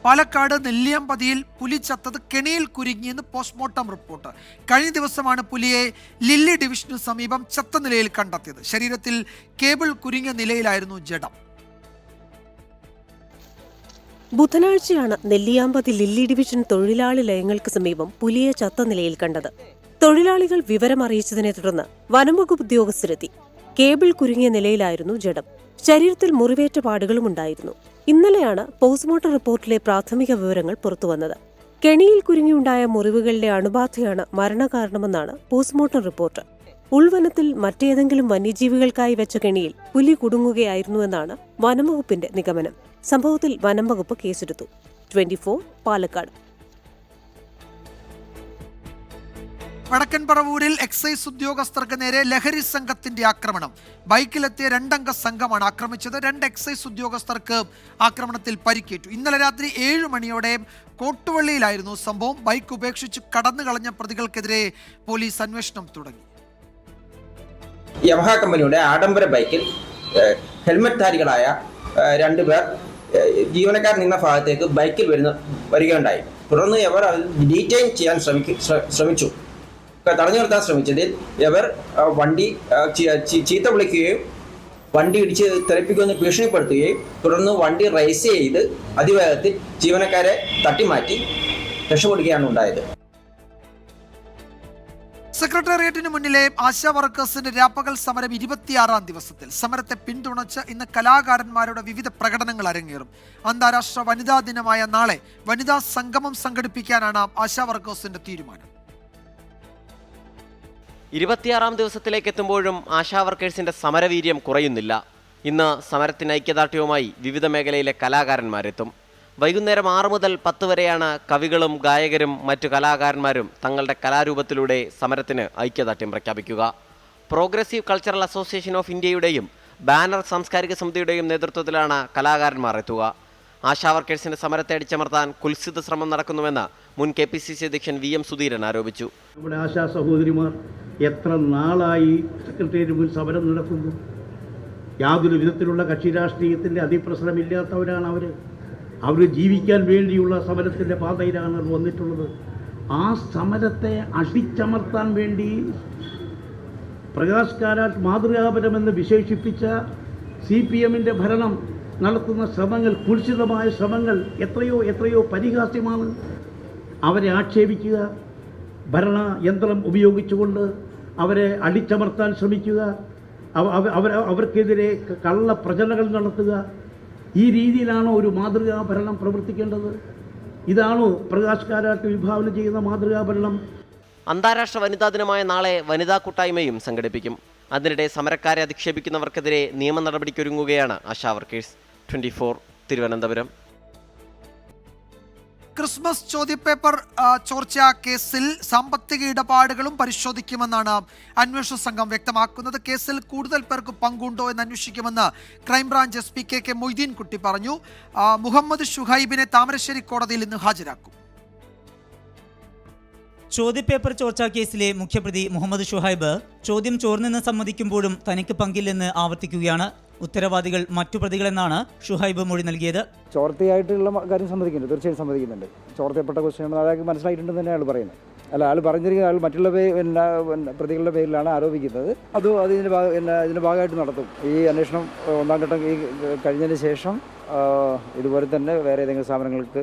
Speaker 1: പാലക്കാട് നെല്ലിയാമ്പതിയിൽ പുലി ചത്തത് കെണിയിൽ കുരുങ്ങിയെന്ന് പോസ്റ്റ്മോർട്ടം റിപ്പോർട്ട്. കഴിഞ്ഞ ദിവസമാണ് പുലിയെ ലില്ലി ഡിവിഷനു സമീപം ചത്ത നിലയിൽ കണ്ടെത്തിയത്. ശരീരത്തിൽ കേബിൾ കുരുങ്ങിയ നിലയിലായിരുന്നു ജഡം.
Speaker 19: ബുധനാഴ്ചയാണ് നെല്ലിയാമ്പതി ലില്ലി ഡിവിഷൻ തൊഴിലാളി ലയങ്ങൾക്ക് സമീപം പുലിയെ ചത്ത നിലയിൽ കണ്ടത്. തൊഴിലാളികൾ വിവരം അറിയിച്ചതിനെ തുടർന്ന് വനംവകുപ്പ് ഉദ്യോഗസ്ഥരെത്തി. കേബിൾ കുരുങ്ങിയ നിലയിലായിരുന്നു ജഡം. ശരീരത്തിൽ മുറിവേറ്റ പാടുകളുമുണ്ടായിരുന്നു. ഇന്നലെയാണ് പോസ്റ്റ്മോർട്ടം റിപ്പോർട്ടിലെ പ്രാഥമിക വിവരങ്ങൾ പുറത്തുവന്നത്. കെണിയിൽ കുരുങ്ങിയുണ്ടായ മുറിവുകളുടെ അണുബാധയാണ് മരണകാരണമെന്നാണ് പോസ്റ്റ്മോർട്ടം റിപ്പോർട്ട്. ഉൾവനത്തിൽ മറ്റേതെങ്കിലും വന്യജീവികൾക്കായി വെച്ച കെണിയിൽ പുലി കുടുങ്ങുകയായിരുന്നുവെന്നാണ് വനംവകുപ്പിന്റെ നിഗമനം. സംഭവത്തിൽ വനംവകുപ്പ് കേസെടുത്തു. 24 പാലക്കാട്.
Speaker 1: വടക്കൻ പറവൂരിൽ എക്സൈസ് ഉദ്യോഗസ്ഥർക്ക് നേരെ ലഹരി സംഘത്തിന്റെ ആക്രമണം. ബൈക്കിലെത്തിയ 2 അംഗ സംഘമാണ് ആക്രമിച്ചത്. 2 എക്സൈസ് ഉദ്യോഗസ്ഥർക്ക് ആക്രമണത്തിൽ പരിക്കേറ്റു. ഇന്നലെ രാത്രി 7 മണിയോടെ കോട്ടുവള്ളിയിലായിരുന്നു സംഭവം. ബൈക്ക് ഉപേക്ഷിച്ച് കടന്നു കളഞ്ഞ പ്രതികൾക്കെതിരെ പോലീസ് അന്വേഷണം തുടങ്ങി.
Speaker 21: യമഹ കമ്പനിയുടെ ആഡംബര ബൈക്കിൽ ഹെൽമറ്റ് ധാരികളായ 2 പേർ ജീവനക്കാർ നിന്ന ഭാഗത്തേക്ക് ബൈക്കിൽ വരികയുണ്ടായി. തുടർന്ന് ഇവർ ഡീറ്റെയിൻ ചെയ്യാൻ ശ്രമിച്ചു. തടഞ്ഞു നിർത്താൻ ശ്രമിച്ചതിൽ ഇവർ വണ്ടി ചീത്ത വിളിക്കുകയും വണ്ടി ഇടിച്ച് തെറിപ്പിക്കുമെന്ന് ഭീഷണിപ്പെടുത്തുകയും തുടർന്ന് വണ്ടി റേസ് ചെയ്ത് അതിവേഗത്തിൽ ജീവനക്കാരെ തട്ടിമാറ്റി രക്ഷപ്പെടുകയാണ് ഉണ്ടായത്.
Speaker 1: സെക്രട്ടേറിയറ്റിന് മുന്നിലെ ആശാ വർക്കേഴ്സിന്റെ രാപ്പകൽ സമരം 26-ാം ദിവസത്തിൽ. സമരത്തെ പിന്തുണച്ച് ഇന്ന് കലാകാരന്മാരുടെ വിവിധ പ്രകടനങ്ങൾ അരങ്ങേറും. അന്താരാഷ്ട്ര വനിതാ ദിനമായ നാളെ വനിതാ സംഗമം സംഘടിപ്പിക്കാനാണ് ആശാ വർക്കേഴ്സിന്റെ തീരുമാനം.
Speaker 2: 26-ാം ദിവസത്തിലേക്ക് എത്തുമ്പോഴും ആശാ വർക്കേഴ്സിന്റെ സമരവീര്യം കുറയുന്നില്ല. ഇന്ന് സമരത്തിന് ഐക്യദാർഢ്യവുമായി വിവിധ മേഖലയിലെ കലാകാരന്മാരെത്തും. വൈകുന്നേരം 6 മുതൽ 10 വരെയാണ് കവികളും ഗായകരും മറ്റു കലാകാരന്മാരും തങ്ങളുടെ കലാരൂപത്തിലൂടെ സമരത്തിന് ഐക്യദാർഢ്യം പ്രഖ്യാപിക്കുക. പ്രോഗ്രസീവ് കൾച്ചറൽ അസോസിയേഷൻ ഓഫ് ഇന്ത്യയുടെയും ബാനർ സാംസ്കാരിക സമിതിയുടെയും നേതൃത്വത്തിലാണ് കലാകാരന്മാർ എത്തുക. ആശാ വർക്കേഴ്സിന്റെ സമരത്തെ അടിച്ചമർത്താൻ കുൽസിത ശ്രമം നടക്കുന്നുവെന്ന് മുൻ KPCC അധ്യക്ഷൻ VM സുധീരൻ ആരോപിച്ചു.
Speaker 22: നമ്മുടെ ആശാ സഹോദരിമാർ എത്ര നാളായി സെക്രട്ടേറിയറ്റ് മുൻ സമരം നടത്തുന്നു. യാതൊരു വിധത്തിലുള്ള കക്ഷി രാഷ്ട്രീയത്തിൻ്റെ അതിപ്രസരമില്ലാത്തവരാണ് അവർ ജീവിക്കാൻ വേണ്ടിയുള്ള സമരത്തിൻ്റെ പാതയിലാണ് വന്നിട്ടുള്ളത്. ആ സമരത്തെ അടിച്ചമർത്താൻ വേണ്ടി പ്രകാശ് കാരാട്ട് മാതൃകാപരമെന്ന് വിശേഷിപ്പിച്ച CPMന്റെ ഭരണം നടത്തുന്ന ശ്രമങ്ങൾ, കുൽസിതമായ ശ്രമങ്ങൾ എത്രയോ പരിഹാസ്യമാണ്. അവരെ ആക്ഷേപിക്കുക, ഭരണയന്ത്രം ഉപയോഗിച്ചുകൊണ്ട് അവരെ അടിച്ചമർത്താൻ ശ്രമിക്കുക, അവർക്കെതിരെ കള്ള പ്രചരണങ്ങൾ നടത്തുക. ഈ രീതിയിലാണോ ഒരു മാതൃകാ ഭരണം പ്രവർത്തിക്കേണ്ടത്? ഇതാണോ പ്രകാശ് കാരാട്ട് വിഭാവന ചെയ്യുന്ന മാതൃകാ ഭരണം?
Speaker 2: അന്താരാഷ്ട്ര വനിതാ ദിനമായ നാളെ വനിതാ കൂട്ടായ്മയും സംഘടിപ്പിക്കും. അതിനിടെ സമരക്കാരെ അധിക്ഷേപിക്കുന്നവർക്കെതിരെ നിയമ നടപടിക്കൊരുങ്ങുകയാണ് ആശാ വർക്കേഴ്സ്. 24 തിരുവനന്തപുരം.
Speaker 1: ക്രിസ്മസ് ചോദ്യപേപ്പർ ചോർച്ച കേസിൽ സാമ്പത്തിക ഇടപാടുകളും പരിശോധിക്കുമെന്നാണ് അന്വേഷണ സംഘം വ്യക്തമാക്കുന്നത്. കേസിൽ കൂടുതൽ പേർക്ക് പങ്കുണ്ടോ എന്ന് അന്വേഷിക്കുമെന്ന് ക്രൈംബ്രാഞ്ച് SP KK മൊയ്തീൻ കുട്ടി പറഞ്ഞു. മുഹമ്മദ് ഷുഹൈബിനെ താമരശ്ശേരി കോടതിയിൽ ഇന്ന് ഹാജരാക്കും.
Speaker 23: ചോദ്യപേപ്പർ ചോർച്ചാ കേസിലെ മുഖ്യപ്രതി മുഹമ്മദ് ഷുഹൈബ് ചോദ്യം ചോർന്നെന്ന് സമ്മതിക്കുമ്പോഴും തനിക്ക് പങ്കില്ലെന്ന് ആവർത്തിക്കുകയാണ്. ഉത്തരവാദികൾ മറ്റു പ്രതികളെന്നാണ് ഷുഹൈബ് മൊഴി നൽകിയത്.
Speaker 24: ചോർത്തയായിട്ടുള്ള കാര്യം സമ്മതിക്കുന്നുണ്ട്, തീർച്ചയായും സമ്മതിക്കുന്നുണ്ട്. ചോർത്തപ്പെട്ട ക്വസ്റ്റ്യൻ അയാൾക്ക് മനസ്സിലായിട്ടുണ്ടെന്ന് തന്നെ അയാൾ പറയുന്നത്. അല്ല, അയാൾ പറഞ്ഞിരിക്കുന്ന ആൾ മറ്റുള്ള പ്രതികളുടെ പേരിലാണ് ആരോപിക്കുന്നത്. ഇതിൻ്റെ ഭാഗമായിട്ട് നടത്തും. ഈ അന്വേഷണം 1-ാം ഘട്ടം കഴിഞ്ഞതിന് ശേഷം ഇതുപോലെ തന്നെ വേറെ ഏതെങ്കിലും സ്ഥാപനങ്ങൾക്ക്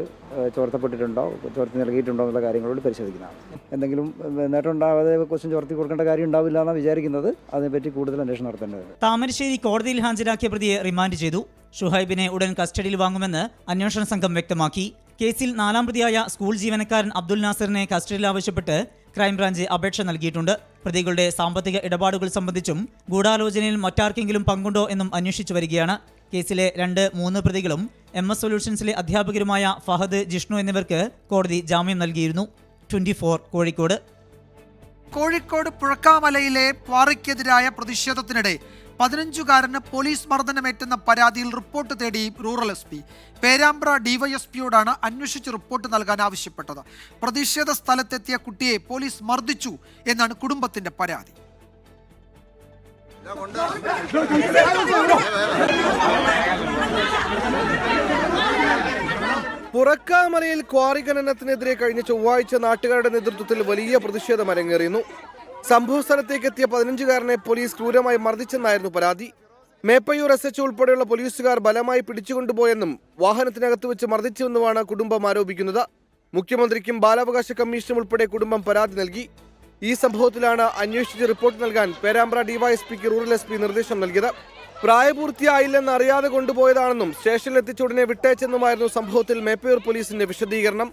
Speaker 24: ചോർത്തപ്പെട്ടിട്ടുണ്ടോ, ചോർത്തി നൽകിയിട്ടുണ്ടോ എന്നുള്ള കാര്യങ്ങളോട് പരിശോധിക്കുന്നതാണ്. എന്തെങ്കിലും നേട്ടം ഉണ്ടാവാതെ ക്വസ്റ്റ്യൻ ചോർത്തി കൊടുക്കേണ്ട കാര്യം ഉണ്ടാവില്ല എന്നാണ് വിചാരിക്കുന്നത്. അതിനെപ്പറ്റി കൂടുതൽ അന്വേഷണം നടത്തേണ്ടതുണ്ട്.
Speaker 23: താമരശ്ശേരി കോടതിയിൽ ഹാജരാക്കിയ പ്രതിയെ റിമാൻഡ് ചെയ്തു. ഷുഹൈബിനെ ഉടൻ കസ്റ്റഡിയിൽ വാങ്ങുമെന്ന് അന്വേഷണ സംഘം വ്യക്തമാക്കി. കേസിൽ 4-ാം പ്രതിയായ സ്കൂൾ ജീവനക്കാരൻ അബ്ദുൽ നാസറിനെ കസ്റ്റഡിയിൽ ആവശ്യപ്പെട്ട് ക്രൈംബ്രാഞ്ച് അപേക്ഷ നൽകിയിട്ടുണ്ട്. പ്രതികളുടെ സാമ്പത്തിക ഇടപാടുകൾ സംബന്ധിച്ചും ഗൂഢാലോചനയിൽ മറ്റാർക്കെങ്കിലും പങ്കുണ്ടോ എന്നും അന്വേഷിച്ചു വരികയാണ്. കേസിലെ 2-3 പ്രതികളും MS സൊല്യൂഷൻസിലെ അധ്യാപകരുമായ ഫഹദ്, ജിഷ്ണു എന്നിവർക്ക് കോടതി ജാമ്യം നൽകിയിരുന്നു. 24 കോഴിക്കോട്.
Speaker 1: കോഴിക്കോട് പുഴക്കാമലയിലെ ക്വാറിക്കെതിരായ പ്രതിഷേധത്തിനിടെ 15-കാരന് പോലീസ് മർദ്ദനമേറ്റെന്ന പരാതിയിൽ റിപ്പോർട്ട് തേടി റൂറൽ SP. പേരാമ്പ്ര DYSPയോടാണ് അന്വേഷിച്ച് റിപ്പോർട്ട് നൽകാൻ ആവശ്യപ്പെട്ടത്. പ്രതിഷേധ സ്ഥലത്തെത്തിയ കുട്ടിയെ പോലീസ് മർദ്ദിച്ചു എന്നാണ് കുടുംബത്തിന്റെ പരാതി.
Speaker 25: പുറക്കാമലയിൽ ക്വാറി ഖനനത്തിനെതിരെ കഴിഞ്ഞ ചൊവ്വാഴ്ച നാട്ടുകാരുടെ നേതൃത്വത്തിൽ വലിയ പ്രതിഷേധം അരങ്ങേറിയിരുന്നു. സംഭവ സ്ഥലത്തേക്ക് എത്തിയ 15-കാരനെ പോലീസ് ക്രൂരമായി മർദ്ദിച്ചെന്നായിരുന്നു പരാതി. മേപ്പയ്യൂർ SHO ഉൾപ്പെടെയുള്ള പോലീസുകാർ ബലമായി പിടിച്ചുകൊണ്ടുപോയെന്നും വാഹനത്തിനകത്ത് വെച്ച് മർദ്ദിച്ചുവെന്നുമാണ് കുടുംബം ആരോപിക്കുന്നത്. മുഖ്യമന്ത്രിക്കും ബാലാവകാശ കമ്മീഷനും ഉൾപ്പെടെ കുടുംബം പരാതി നൽകി. ഈ സംഭവത്തിലാണ് അന്വേഷിച്ച് റിപ്പോർട്ട് നൽകാൻ പേരാമ്പ്ര DYSPക്ക് റൂറൽ SP നിർദ്ദേശം നൽകിയത്. പ്രായപൂർത്തിയായില്ലെന്ന് അറിയാതെ കൊണ്ടുപോയതാണെന്നും സ്റ്റേഷനിലെത്തിച്ച ഉടനെ വിട്ടയച്ചെന്നുമായിരുന്നു സംഭവത്തിൽ മേപ്പയൂർ പോലീസിന്റെ വിശദീകരണം.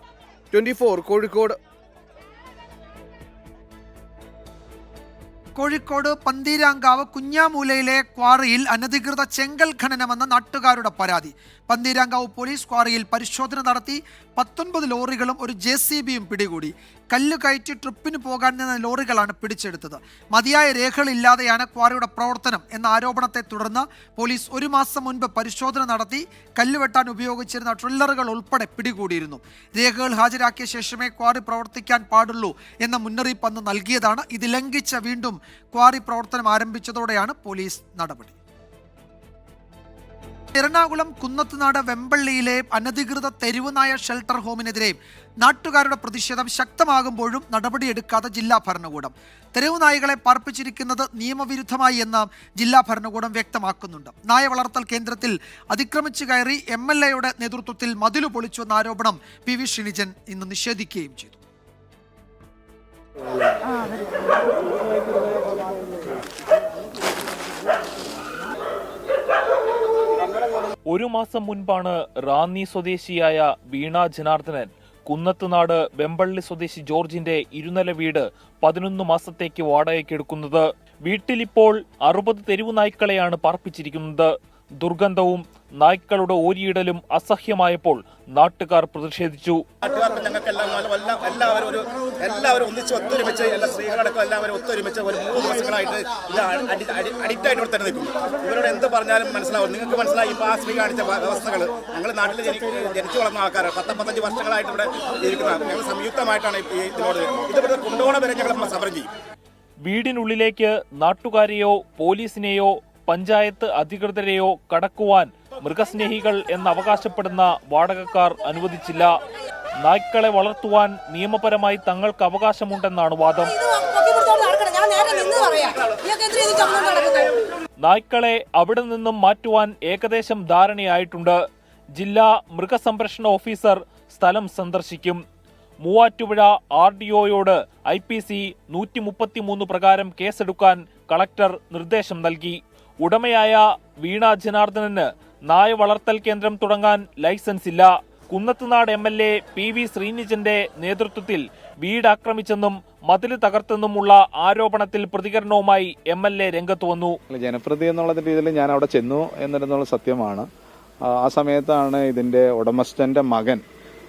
Speaker 25: 24 കോഴിക്കോട്.
Speaker 1: കോഴിക്കോട് പന്തീരാങ്കാവ് കുഞ്ഞാമൂലയിലെ ക്വാറിയിൽ അനധികൃത ചെങ്കൽ ഖനനമെന്ന നാട്ടുകാരുടെ പരാതി. പന്തീരാങ്കാവ് പോലീസ് ക്വാറിയിൽ പരിശോധന നടത്തി 19 ലോറികളും ഒരു JCBയും പിടികൂടി. കല്ല് കയറ്റി ട്രിപ്പിന് പോകാൻ നിന്ന ലോറികളാണ് പിടിച്ചെടുത്തത്. മതിയായ രേഖകളില്ലാതെയാണ് ക്വാറിയുടെ പ്രവർത്തനം എന്ന ആരോപണത്തെ തുടർന്ന് പോലീസ് 1 മാസം മുൻപ് പരിശോധന നടത്തി കല്ലുവെട്ടാൻ ഉപയോഗിച്ചിരുന്ന ട്രില്ലറുകൾ ഉൾപ്പെടെ പിടികൂടിയിരുന്നു. രേഖകൾ ഹാജരാക്കിയ ശേഷമേ ക്വാറി പ്രവർത്തിക്കാൻ പാടുള്ളൂ എന്ന മുന്നറിയിപ്പ് അന്ന് നൽകിയതാണ്. ഇത് ലംഘിച്ച വീണ്ടും ക്വാറി പ്രവർത്തനം ആരംഭിച്ചതോടെയാണ് പോലീസ് നടപടി. എറണാകുളം കുന്നത്തുനാട് വെമ്പള്ളിയിലെ അനധികൃത തെരുവുനായ ഷെൽട്ടർ ഹോമിനെതിരെ നാട്ടുകാരുടെ പ്രതിഷേധം ശക്തമാകുമ്പോഴും നടപടിയെടുക്കാതെ ജില്ലാ ഭരണകൂടം. തെരുവുനായകളെ പാർപ്പിച്ചിരിക്കുന്നത് നിയമവിരുദ്ധമായി എന്ന് ജില്ലാ ഭരണകൂടം വ്യക്തമാക്കുന്നുണ്ട്. നായ വളർത്തൽ കേന്ദ്രത്തിൽ അതിക്രമിച്ചു കയറി MLAയുടെ നേതൃത്വത്തിൽ മതിലു പൊളിച്ചുവെന്ന ആരോപണം PV ഷിനിജൻ ഇന്ന് നിഷേധിക്കുകയും ചെയ്തു.
Speaker 4: ഒരു മാസം മുൻപാണ് റാന്നി സ്വദേശിയായ വീണ ജനാർദ്ദനൻ കുന്നത്തുനാട് വെമ്പള്ളി സ്വദേശി ജോർജിന്റെ ഇരുനില വീട് 11 മാസത്തേക്ക് വാടകയ്ക്കെടുക്കുന്നത്. വീട്ടിലിപ്പോൾ 60 തെരുവു നായ്ക്കളെയാണ് പാർപ്പിച്ചിരിക്കുന്നത്. ദുർഗന്ധവും നായ്ക്കളുടെ ഓരിയിടലും അസഹ്യമായപ്പോൾ നാട്ടുകാർ പ്രതിഷേധിച്ചു.
Speaker 6: എല്ലാവരും ഒന്നിച്ച് ഒത്തൊരുമിച്ച് എല്ലാ സ്ത്രീകളടക്കം എല്ലാവരും ഒത്തൊരുമിച്ച് ഒരു 3 ദിവസങ്ങളായിട്ട് ഇത് അഡിക്റ്റ് ആയിട്ട് തന്നെ നിൽക്കും. ഇവരോട് എന്ത് പറഞ്ഞാലും മനസ്സിലാവും. നിങ്ങൾക്ക് മനസ്സിലായി ഇപ്പോൾ ആ സ്ത്രീ കാണിച്ച വ്യവസ്ഥകൾ. ഞങ്ങൾ നാട്ടിൽ ജനിച്ചു വളർന്ന ആൾക്കാരാണ്. 10-15 വർഷങ്ങളായിട്ട് ഇവിടെ ഇരിക്കുന്ന ഞങ്ങൾ സംയുക്തമായിട്ടാണ് ഇതിവിടെ കൊണ്ടുപോകണ വരെ ഞങ്ങൾ സമരം ചെയ്യും.
Speaker 4: വീടിനുള്ളിലേക്ക് നാട്ടുകാരെയോ പോലീസിനെയോ പഞ്ചായത്ത് അധികൃതരെയോ കടക്കുവാൻ മൃഗസ്നേഹികൾ എന്ന് അവകാശപ്പെടുന്ന വാടകക്കാർ അനുവദിച്ചില്ല. നായ്ക്കളെ വളർത്തുവാൻ നിയമപരമായി തങ്ങൾക്ക് അവകാശമുണ്ടെന്നാണ് വാദം. നായ്ക്കളെ അവിടെ നിന്നും മാറ്റുവാൻ ഏകദേശം ധാരണയായിട്ടുണ്ട്. ജില്ലാ മൃഗസംരക്ഷണ ഓഫീസർ സ്ഥലം സന്ദർശിക്കും. മൂവാറ്റുപുഴ RDOയോട് IPC 133 പ്രകാരം കേസെടുക്കാൻ കളക്ടർ നിർദ്ദേശം നൽകി. ഉടമയായ വീണ ജനാർദ്ദനന് നായ വളർത്തൽ കേന്ദ്രം തുടങ്ങാൻ ലൈസൻസ് ഇല്ല. കുന്നത്തുനാട് MLA PV ശ്രീനിജന്റെ നേതൃത്വത്തിൽ വീട് ആക്രമിച്ചെന്നും മതില് തകർത്തെന്നുമുള്ള ആരോപണത്തിൽ പ്രതികരണവുമായി MLA രംഗത്ത് വന്നു.
Speaker 7: ജനപ്രതി എന്നുള്ള രീതിയിൽ ഞാൻ അവിടെ ചെന്നു എന്നുള്ള സത്യമാണ്. ആ സമയത്താണ് ഇതിന്റെ ഉടമസ്ഥന്റെ മകൻ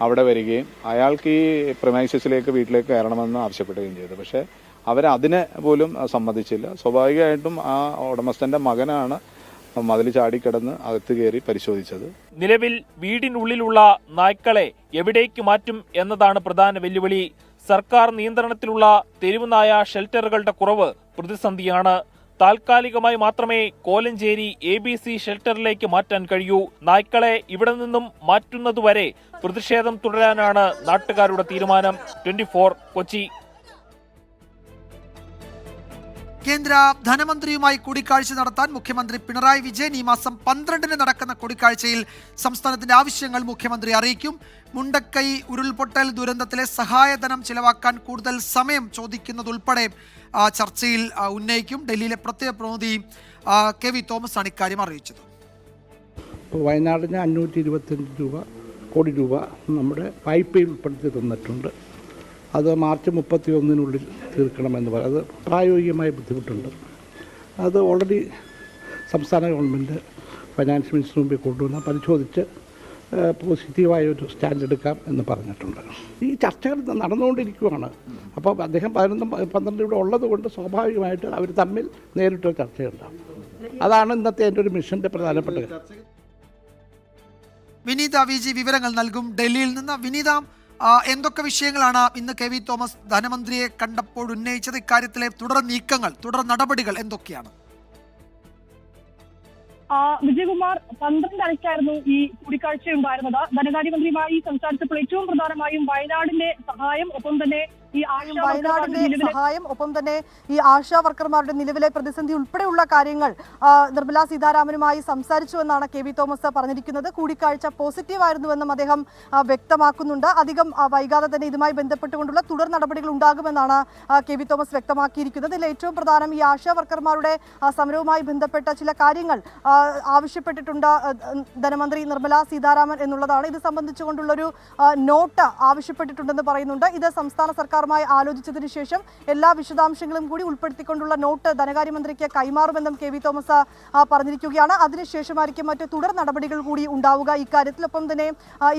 Speaker 7: അവിടെ വരികയും അയാൾക്ക് ഈ പ്രിമൈസസിലേക്ക് വീട്ടിലേക്ക് കയറണമെന്ന് ആവശ്യപ്പെടുകയും ചെയ്തു. പക്ഷേ അവരതിനെ പോലും സമ്മതിച്ചില്ല. സ്വാഭാവികമായിട്ടും ആ ഉടമസ്ഥന്റെ മകനാണ് മതിൽ ചാടിക്കിടന്ന് അകത്ത് കയറി പരിശോധിച്ചത്.
Speaker 4: നിലവിൽ വീടിനുള്ളിലുള്ള നായ്ക്കളെ എവിടേക്ക് മാറ്റും എന്നതാണ് പ്രധാന വെല്ലുവിളി. സർക്കാർ നിയന്ത്രണത്തിലുള്ള തെരുവുനായ ഷെൽട്ടറുകളുടെ കുറവ് പ്രതിസന്ധിയാണ്. താൽക്കാലികമായി മാത്രമേ കോലഞ്ചേരി ABC ഷെൽട്ടറിലേക്ക് മാറ്റാൻ കഴിയൂ. നായ്ക്കളെ ഇവിടെ നിന്നും മാറ്റുന്നതുവരെ പ്രതിഷേധം തുടരാനാണ് നാട്ടുകാരുടെ തീരുമാനം. 24 കൊച്ചി.
Speaker 1: കേന്ദ്ര ധനമന്ത്രിയുമായി കൂടിക്കാഴ്ച നടത്താൻ മുഖ്യമന്ത്രി പിണറായി വിജയൻ ഈ മാസം 12-ന് നടക്കുന്ന കൂടിക്കാഴ്ചയിൽ സംസ്ഥാനത്തിന്റെ ആവശ്യങ്ങൾ മുഖ്യമന്ത്രി അറിയിക്കും. മുണ്ടക്കൈ ഉരുൾപൊട്ടൽ ദുരന്തത്തിലെ സഹായധനം ചിലവാക്കാൻ കൂടുതൽ സമയം ചോദിക്കുന്നതുൾപ്പെടെ ചർച്ചയിൽ ഉന്നയിക്കും. ഡൽഹിയിലെ പ്രത്യേക പ്രതിനിധി KV തോമസ് ആണ് ഇക്കാര്യം അറിയിച്ചത്.
Speaker 22: വയനാടിന് 525 കോടി രൂപ നമ്മുടെ വായ്പയിൽ ഉൾപ്പെടുത്തി തന്നിട്ടുണ്ട്. അത് മാർച്ച് 31-നുള്ളിൽ തീർക്കണമെന്ന് പറയും. അത് പ്രായോഗികമായ ബുദ്ധിമുട്ടുണ്ട്. അത് ഓൾറെഡി സംസ്ഥാന ഗവൺമെൻറ് ഫൈനാൻസ് മിനിസ്റ്റർ മുമ്പിൽ കൊണ്ടുവന്ന് പരിശോധിച്ച് പോസിറ്റീവായ ഒരു സ്റ്റാൻഡ് എടുക്കാം എന്ന് പറഞ്ഞിട്ടുണ്ട്. ഈ ചർച്ചകൾ നടന്നുകൊണ്ടിരിക്കുകയാണ്. അപ്പോൾ അദ്ദേഹം 11-12 ഇവിടെ ഉള്ളത് കൊണ്ട് സ്വാഭാവികമായിട്ട് അവർ തമ്മിൽ നേരിട്ടൊരു ചർച്ചയുണ്ടാകും. അതാണ് ഇന്നത്തെ എൻ്റെ ഒരു മിഷൻ്റെ പ്രധാനപ്പെട്ട കാര്യം.
Speaker 1: വിനീത VG വിവരങ്ങൾ നൽകും ഡൽഹിയിൽ നിന്ന്. വിനീത, എന്തൊക്കെ വിഷയങ്ങളാണ് ഇന്ന് KV തോമസ് ധനമന്ത്രിയെ കണ്ടപ്പോൾ ഉന്നയിച്ചത്? ഇക്കാര്യത്തിലെ തുടർ നീക്കങ്ങൾ, തുടർ നടപടികൾ എന്തൊക്കെയാണ്?
Speaker 11: വിജയകുമാർ, 12-ായിരുന്നു ഈ കൂടിക്കാഴ്ച ഉണ്ടായിരുന്നത്. ധനകാര്യമന്ത്രിയുമായി സംസാരിച്ചപ്പോൾ ഏറ്റവും പ്രധാനമായും വയനാടിന്റെ സഹായം, ഒപ്പം തന്നെ ഈ
Speaker 13: സഹായം, ഒപ്പം തന്നെ ഈ ആശാ വർക്കർമാരുടെ നിലവിലെ പ്രതിസന്ധി ഉൾപ്പെടെയുള്ള കാര്യങ്ങൾ നിർമ്മലാ സീതാരാമനുമായി സംസാരിച്ചു എന്നാണ് KV തോമസ് പറഞ്ഞിരിക്കുന്നത്. കൂടിക്കാഴ്ച പോസിറ്റീവായിരുന്നുവെന്നും അദ്ദേഹം വ്യക്തമാക്കുന്നുണ്ട്. അധികം വൈകാതെ തന്നെ ഇതുമായി ബന്ധപ്പെട്ടുകൊണ്ടുള്ള തുടർ നടപടികൾ ഉണ്ടാകുമെന്നാണ് KV തോമസ് വ്യക്തമാക്കിയിരിക്കുന്നത്. ഇതിൽ ഏറ്റവും പ്രധാനം ഈ ആശാ വർക്കർമാരുടെ സമരവുമായി ബന്ധപ്പെട്ട ചില കാര്യങ്ങൾ ആവശ്യപ്പെട്ടിട്ടുണ്ട് ധനമന്ത്രി നിർമ്മലാ സീതാരാമൻ എന്നുള്ളതാണ്. ഇത് സംബന്ധിച്ചുകൊണ്ടുള്ളൊരു നോട്ട് ആവശ്യപ്പെട്ടിട്ടുണ്ടെന്ന് പറയുന്നുണ്ട്. ഇത് സംസ്ഥാന സർക്കാർ ആലോചിച്ചതിന് ശേഷം എല്ലാ വിശദാംശങ്ങളും കൂടി ഉൾപ്പെടുത്തിക്കൊണ്ടുള്ള നോട്ട് ധനകാര്യമന്ത്രിക്ക് കൈമാറുമെന്നും KV തോമസ് പറഞ്ഞിരിക്കുകയാണ്. അതിനുശേഷമായിരിക്കും മറ്റ് തുടർ നടപടികൾ കൂടി ഉണ്ടാവുക ഇക്കാര്യത്തിൽ. ഒപ്പം തന്നെ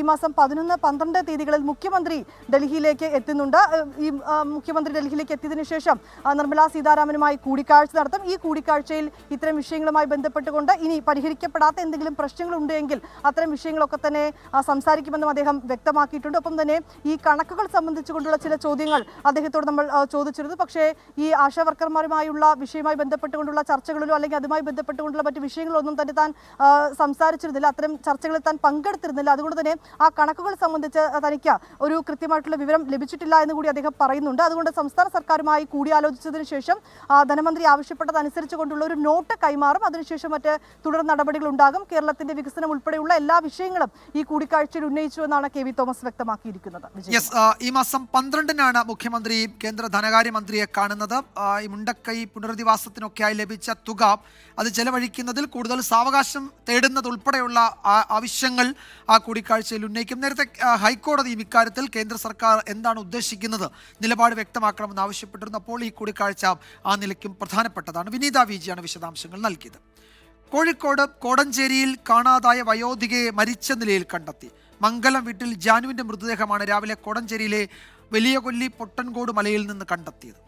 Speaker 13: ഈ മാസം 11, 12 തീയതികളിൽ മുഖ്യമന്ത്രി ഡൽഹിയിലേക്ക് എത്തുന്നുണ്ട്. ഈ മുഖ്യമന്ത്രി ഡൽഹിയിലേക്ക് എത്തിയതിനു ശേഷം നിർമ്മലാ സീതാരാമനുമായി കൂടിക്കാഴ്ച നടത്തും. ഈ കൂടിക്കാഴ്ചയിൽ ഇത്തരം വിഷയങ്ങളുമായി ബന്ധപ്പെട്ടുകൊണ്ട് ഇനി പരിഹരിക്കപ്പെടാത്ത എന്തെങ്കിലും പ്രശ്നങ്ങൾ ഉണ്ടെങ്കിൽ അത്തരം വിഷയങ്ങളൊക്കെ തന്നെ സംസാരിക്കുമെന്നും അദ്ദേഹം വ്യക്തമാക്കിയിട്ടുണ്ട്. ഒപ്പം തന്നെ ഈ കണക്കുകൾ സംബന്ധിച്ചുകൊണ്ടുള്ള ചില ചോദ്യങ്ങൾ അദ്ദേഹത്തോട് നമ്മൾ ചോദിച്ചിരുന്നു. പക്ഷേ ഈ ആശാ വർക്കർമാരുമായുള്ള വിഷയവുമായി ബന്ധപ്പെട്ടുകൊണ്ടുള്ള ചർച്ചകളിലോ അല്ലെങ്കിൽ അതുമായി ബന്ധപ്പെട്ടുകൊണ്ടുള്ള മറ്റ് വിഷയങ്ങളൊന്നും തന്നെ താൻ സംസാരിച്ചിരുന്നില്ല. അത്തരം ചർച്ചകളിൽ താൻ പങ്കെടുത്തിരുന്നില്ല. അതുകൊണ്ട് തന്നെ ആ കണക്കുകൾ സംബന്ധിച്ച് തനിക്ക് ഒരു കൃത്യമായിട്ടുള്ള വിവരം ലഭിച്ചിട്ടില്ല എന്ന് കൂടി അദ്ദേഹം പറയുന്നുണ്ട്. അതുകൊണ്ട് സംസ്ഥാന സർക്കാരുമായി കൂടിയാലോചിച്ചതിന് ശേഷം ധനമന്ത്രി ആവശ്യപ്പെട്ടതനുസരിച്ച് കൊണ്ടുള്ള ഒരു നോട്ട് കൈമാറും. അതിനുശേഷം മറ്റ് തുടർ നടപടികൾ ഉണ്ടാകും. കേരളത്തിന്റെ വികസനം ഉൾപ്പെടെയുള്ള എല്ലാ വിഷയങ്ങളും ഈ കൂടിക്കാഴ്ചയിൽ ഉന്നയിച്ചു എന്നാണ് KV തോമസ് വ്യക്തമാക്കിയിരിക്കുന്നത്.
Speaker 1: ഈ മാസം 12-നാണ് മുഖ്യമന്ത്രി കേന്ദ്ര ധനകാര്യമന്ത്രിയെ കാണുന്നത്. ഈ മുണ്ടക്കൈ പുനരധിവാസത്തിനൊക്കെയായി ലഭിച്ച തുക അത് ചെലവഴിക്കുന്നതിൽ കൂടുതൽ സാവകാശം തേടുന്നതുൾപ്പെടെയുള്ള ആവശ്യങ്ങൾ ആ കൂടിക്കാഴ്ചയിൽ ഉന്നയിക്കും. നേരത്തെ ഹൈക്കോടതിയും ഇക്കാര്യത്തിൽ കേന്ദ്ര സർക്കാർ എന്താണ് ഉദ്ദേശിക്കുന്നത് നിലപാട് വ്യക്തമാക്കണമെന്ന് ആവശ്യപ്പെട്ടിരുന്നു. അപ്പോൾ ഈ കൂടിക്കാഴ്ച ആ നിലയ്ക്കും പ്രധാനപ്പെട്ടതാണ്. വിനീത വിജിയാണ് വിശദാംശങ്ങൾ നൽകിയത്. കോഴിക്കോട് കോടഞ്ചേരിയിൽ കാണാതായ വയോധികയെ മരിച്ച നിലയിൽ കണ്ടെത്തി. മംഗലം വീട്ടിൽ ജാനുവിന്റെ മൃതദേഹമാണ് രാവിലെ കോടഞ്ചേരിയിലെ വലിയ കൊല്ലി പൊട്ടൻകോട് മലയിൽ നിന്ന് കണ്ടെത്തിയത്.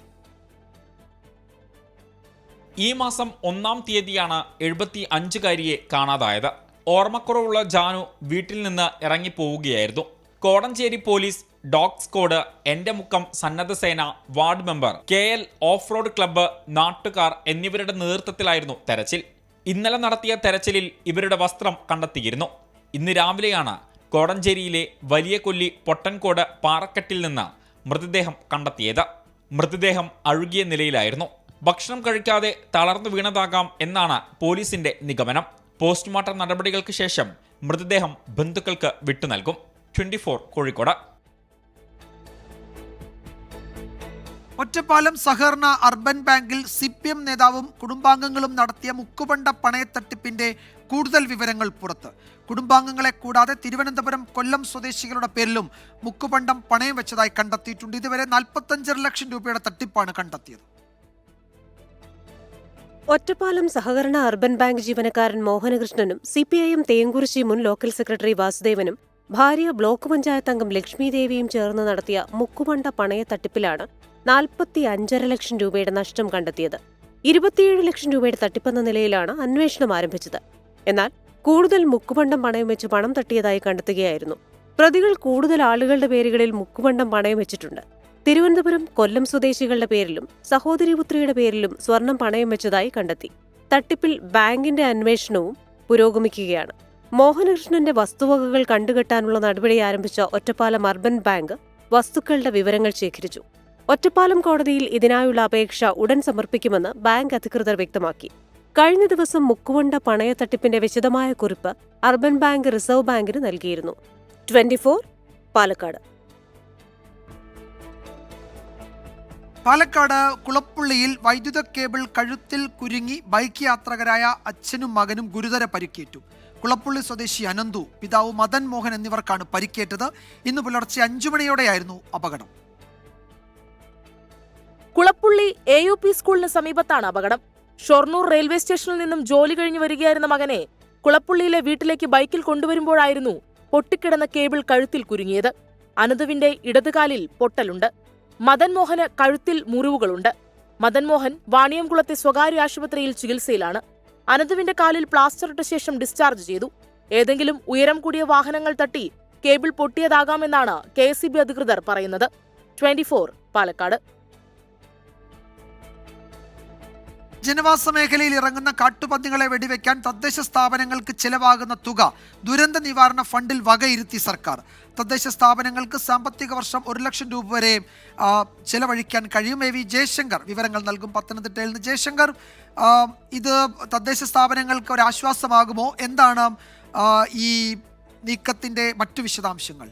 Speaker 3: ഈ മാസം 1-ാം തീയതിയാണ് 75-കാരിയെ കാണാതായത്. ഓർമ്മക്കുറവുള്ള ജാനു വീട്ടിൽ നിന്ന് ഇറങ്ങിപ്പോവുകയായിരുന്നു. കോടഞ്ചേരി പോലീസ്, ഡോഗ് സ്ക്വാഡ്, എന്റെ മുക്കം സന്നദ്ധ സേന, ward member, KL off road club, നാട്ടുകാർ എന്നിവരുടെ നേതൃത്വത്തിലായിരുന്നു തെരച്ചിൽ. ഇന്നലെ നടത്തിയ തെരച്ചിലിൽ ഇവരുടെ വസ്ത്രം കണ്ടെത്തിയിരുന്നു. ഇന്ന് രാവിലെയാണ് കോടഞ്ചേരിയിലെ വലിയ കൊല്ലി പൊട്ടൻകോട് പാറക്കെട്ടിൽ നിന്ന് മൃതദേഹം കണ്ടെത്തിയത്. മൃതദേഹം അഴുകിയ നിലയിലായിരുന്നു. ഭക്ഷണം കഴിക്കാതെ തളർന്നു വീണതാകാം എന്നാണ് പോലീസിന്റെ നിഗമനം. പോസ്റ്റ്മോർട്ടം നടപടികൾക്ക് ശേഷം മൃതദേഹം ബന്ധുക്കൾക്ക് വിട്ടുനൽകും. 24 കോഴിക്കോട്.
Speaker 1: ഒറ്റപ്പാലം സഹകരണ അർബൻ ബാങ്കിൽ CPM നേതാവും കുടുംബാംഗങ്ങളും നടത്തിയ മുക്കുപണ്ട പണയത്തട്ടിപ്പിന്റെ കൂടുതൽ വിവരങ്ങൾ പുറത്ത്. കുടുംബാംഗങ്ങളെ കൂടാതെ തിരുവനന്തപുരം, കൊല്ലം സ്വദേശികളുടെ പേരിലും മുക്കുപണ്ടം പണയം വെച്ചതായി കണ്ടെത്തിയിട്ടുണ്ട്. ഇതുവരെ 45 ലക്ഷം രൂപയുടെ തട്ടിപ്പാണ് കണ്ടെത്തിയത്.
Speaker 19: ഒറ്റപ്പാലം സഹകരണ അർബൻ ബാങ്ക് ജീവനക്കാരൻ മോഹനകൃഷ്ണനും CPIM തേങ്കുറിശി മുൻ ലോക്കൽ സെക്രട്ടറി വാസുദേവനും ഭാര്യ ബ്ലോക്ക് പഞ്ചായത്ത് അംഗം ലക്ഷ്മി ദേവിയും ചേർന്ന് നടത്തിയ മുക്കുപണ്ട പണയത്തട്ടിപ്പിലാണ് 45.5 ലക്ഷം രൂപയുടെ നഷ്ടം കണ്ടെത്തിയത്. 27 ലക്ഷം രൂപയുടെ തട്ടിപ്പെന്ന നിലയിലാണ് അന്വേഷണം ആരംഭിച്ചത്. എന്നാൽ കൂടുതൽ മുക്കുപണ്ടം പണയം വെച്ച് പണം തട്ടിയതായി കണ്ടെത്തുകയായിരുന്നു. പ്രതികൾ കൂടുതൽ ആളുകളുടെ പേരുകളിൽ മുക്കുപണ്ടം പണയം വെച്ചിട്ടുണ്ട്. തിരുവനന്തപുരം, കൊല്ലം സ്വദേശികളുടെ പേരിലും സഹോദരിപുത്രിയുടെ പേരിലും സ്വർണം പണയം വെച്ചതായി കണ്ടെത്തി. തട്ടിപ്പിൽ ബാങ്കിന്റെ അന്വേഷണവും പുരോഗമിക്കുകയാണ്. മോഹനകൃഷ്ണന്റെ വസ്തുവകകൾ കണ്ടുകെട്ടാനുള്ള നടപടി ആരംഭിച്ച ഒറ്റപ്പാലം അർബൻ ബാങ്ക് വസ്തുക്കളുടെ വിവരങ്ങൾ ശേഖരിച്ചു. ഒറ്റപ്പാലം കോടതിയിൽ ഇതിനായുള്ള അപേക്ഷ ഉടൻ സമർപ്പിക്കുമെന്ന് ബാങ്ക് അധികൃതർ വ്യക്തമാക്കി. കഴിഞ്ഞ ദിവസം മുക്കുവണ്ട പണയത്തട്ടിപ്പിന്റെ വിശദമായ കുറിപ്പ് അർബൻ ബാങ്ക് റിസർവ് ബാങ്കിന് നൽകിയിരുന്നു. 24 പാലക്കാട്.
Speaker 1: പാലക്കാട് കുളപ്പുള്ളിയിൽ വൈദ്യുത കേബിൾ കഴുത്തിൽ കുരുങ്ങി ബൈക്ക് യാത്രികരായ അച്ഛനും മകനും ഗുരുതര പരിക്കേറ്റു. കുളപ്പുള്ളി സ്വദേശി അനന്തു, പിതാവ് മദൻ മോഹൻ എന്നിവർക്കാണ് പരിക്കേറ്റത്. ഇന്ന് പുലർച്ചെ 5 മണിയോടെയായിരുന്നു അപകടം.
Speaker 12: കുളപ്പുള്ളി AUP സ്കൂളിന് സമീപത്താണ് അപകടം. ഷൊർണൂർ റെയിൽവേ സ്റ്റേഷനിൽ നിന്നും ജോലി കഴിഞ്ഞ് വരികയായിരുന്ന മകനെ കുളപ്പുള്ളിയിലെ വീട്ടിലേക്ക് ബൈക്കിൽ കൊണ്ടുവരുമ്പോഴായിരുന്നു പൊട്ടിക്കിടന്ന കേബിൾ കഴുത്തിൽ കുരുങ്ങിയത്. അനന്തുവിന്റെ ഇടതുകാലിൽ പൊട്ടലുണ്ട്. മദൻ മോഹന് കഴുത്തിൽ മുറിവുകളുണ്ട്. മദൻ മോഹൻ വാണിയംകുളത്തെ സ്വകാര്യ ആശുപത്രിയിൽ ചികിത്സയിലാണ്. അനന്തുവിന്റെ കാലിൽ പ്ലാസ്റ്റർ ഇട്ട ശേഷം ഡിസ്ചാർജ് ചെയ്തു. ഏതെങ്കിലും ഉയരം കൂടിയ വാഹനങ്ങൾ തട്ടി കേബിൾ പൊട്ടിയതാകാമെന്നാണ് KSEB അധികൃതർ പറയുന്നത്. 24 പാലക്കാട്.
Speaker 1: ജനവാസ മേഖലയിൽ ഇറങ്ങുന്ന കാട്ടുപന്നികളെ വെടിവെക്കാൻ തദ്ദേശ സ്ഥാപനങ്ങൾക്ക് ചെലവാകുന്ന തുക ദുരന്ത നിവാരണ ഫണ്ടിൽ വകയിരുത്തി സർക്കാർ. തദ്ദേശ സ്ഥാപനങ്ങൾക്ക് സാമ്പത്തിക വർഷം 1 ലക്ഷം രൂപ വരെ ചെലവഴിക്കാൻ കഴിയും. AV ജയശങ്കർ വിവരങ്ങൾ നൽകും. പത്തനംതിട്ടയിൽ നിന്ന് ജയശങ്കർ, ഇത് തദ്ദേശ സ്ഥാപനങ്ങൾക്ക് ഒരു ആശ്വാസമാകുമോ? എന്താണ് ഈ നീക്കത്തിന്റെ മറ്റു വിശദാംശങ്ങൾ?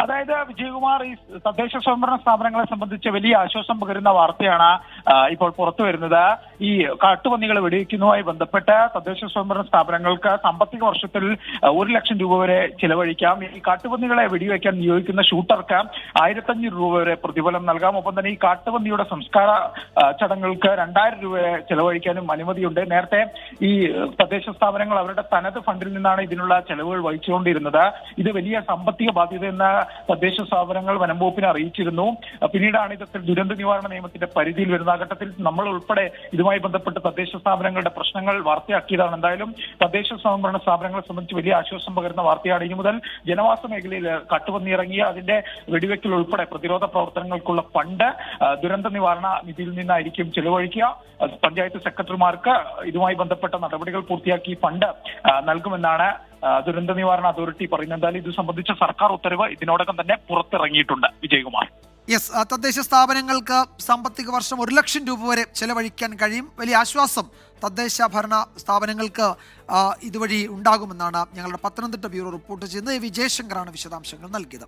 Speaker 8: അതായത് വിജയകുമാർ, ഈ തദ്ദേശ സ്വയംഭരണ സ്ഥാപനങ്ങളെ സംബന്ധിച്ച് വലിയ ആശ്വാസം പകരുന്ന വാർത്തയാണ് ഇപ്പോൾ പുറത്തു വരുന്നത്. ഈ കാട്ടുപന്നികളെ വെടിവെക്കുന്നതുമായി ബന്ധപ്പെട്ട് തദ്ദേശ സ്വയംഭരണ സ്ഥാപനങ്ങൾക്ക് സാമ്പത്തിക വർഷത്തിൽ 1 ലക്ഷം രൂപ വരെ ചിലവഴിക്കാം. ഈ കാട്ടുപന്നികളെ വെടിവെക്കാൻ നിയോഗിക്കുന്ന ഷൂട്ടർക്ക് 1500 രൂപ വരെ പ്രതിഫലം നൽകാം. ഒപ്പം തന്നെ ഈ കാട്ടുപന്നിയുടെ സംസ്കാര ചടങ്ങുകൾക്ക് 2000 രൂപ വരെ ചെലവഴിക്കാനും അനുമതിയുണ്ട്. നേരത്തെ ഈ തദ്ദേശ സ്ഥാപനങ്ങൾ അവരുടെ തനത് ഫണ്ടിൽ നിന്നാണ് ഇതിനുള്ള ചെലവുകൾ വഹിച്ചുകൊണ്ടിരുന്നത്. ഇത് വലിയ സാമ്പത്തിക ബാധ്യതയെന്ന് തദ്ദേശ സ്ഥാപനങ്ങൾ വനം വകുപ്പിനെ അറിയിച്ചിരുന്നു. പിന്നീടാണ് ഇത്തരത്തിൽ ദുരന്ത നിവാരണ നിയമത്തിന്റെ പരിധിയിൽ വരുന്ന ഘട്ടത്തിൽ നമ്മൾ ഉൾപ്പെടെ ഇതുമായി ബന്ധപ്പെട്ട് തദ്ദേശ സ്ഥാപനങ്ങളുടെ പ്രശ്നങ്ങൾ വാർത്തയാക്കിയതാണ്. എന്തായാലും തദ്ദേശ സ്വയംഭരണ സ്ഥാപനങ്ങളെ സംബന്ധിച്ച് വലിയ ആശ്വാസം പകരുന്ന വാർത്തയാണ്. ഇനി മുതൽ ജനവാസ മേഖലയിൽ കാട്ടുപന്നി ഇറങ്ങിയ അതിന്റെ വെടിവെക്കൽ ഉൾപ്പെടെ പ്രതിരോധ പ്രവർത്തനങ്ങൾക്കുള്ള ഫണ്ട് ദുരന്ത നിവാരണ നിധിയിൽ നിന്നായിരിക്കും ചെലവഴിക്കുക. പഞ്ചായത്ത് സെക്രട്ടറിമാർക്ക് ഇതുമായി ബന്ധപ്പെട്ട നടപടികൾ പൂർത്തിയാക്കി ഫണ്ട് നൽകുമെന്നാണ് ദുരന്ത നിവാരണ അതോറിറ്റി പറയുന്നത്. എന്തായാലും ഇത് സംബന്ധിച്ച സർക്കാർ ഉത്തരവ് ഇതിനോടകം തന്നെ പുറത്തിറങ്ങിയിട്ടുണ്ട്. വിജയകുമാർ.
Speaker 1: യെസ്, തദ്ദേശ സ്ഥാപനങ്ങൾക്ക് സാമ്പത്തിക വർഷം 1 ലക്ഷം രൂപ വരെ ചെലവഴിക്കാൻ കഴിയും. വലിയ ആശ്വാസം തദ്ദേശ ഭരണ സ്ഥാപനങ്ങൾക്ക് ഇതുവഴി ഉണ്ടാകുമെന്നാണ് ഞങ്ങളുടെ പത്തനംതിട്ട ബ്യൂറോ റിപ്പോർട്ട് ചെയ്യുന്നത്. വി ജയശങ്കറാണ് വിശദാംശങ്ങൾ നൽകിയത്.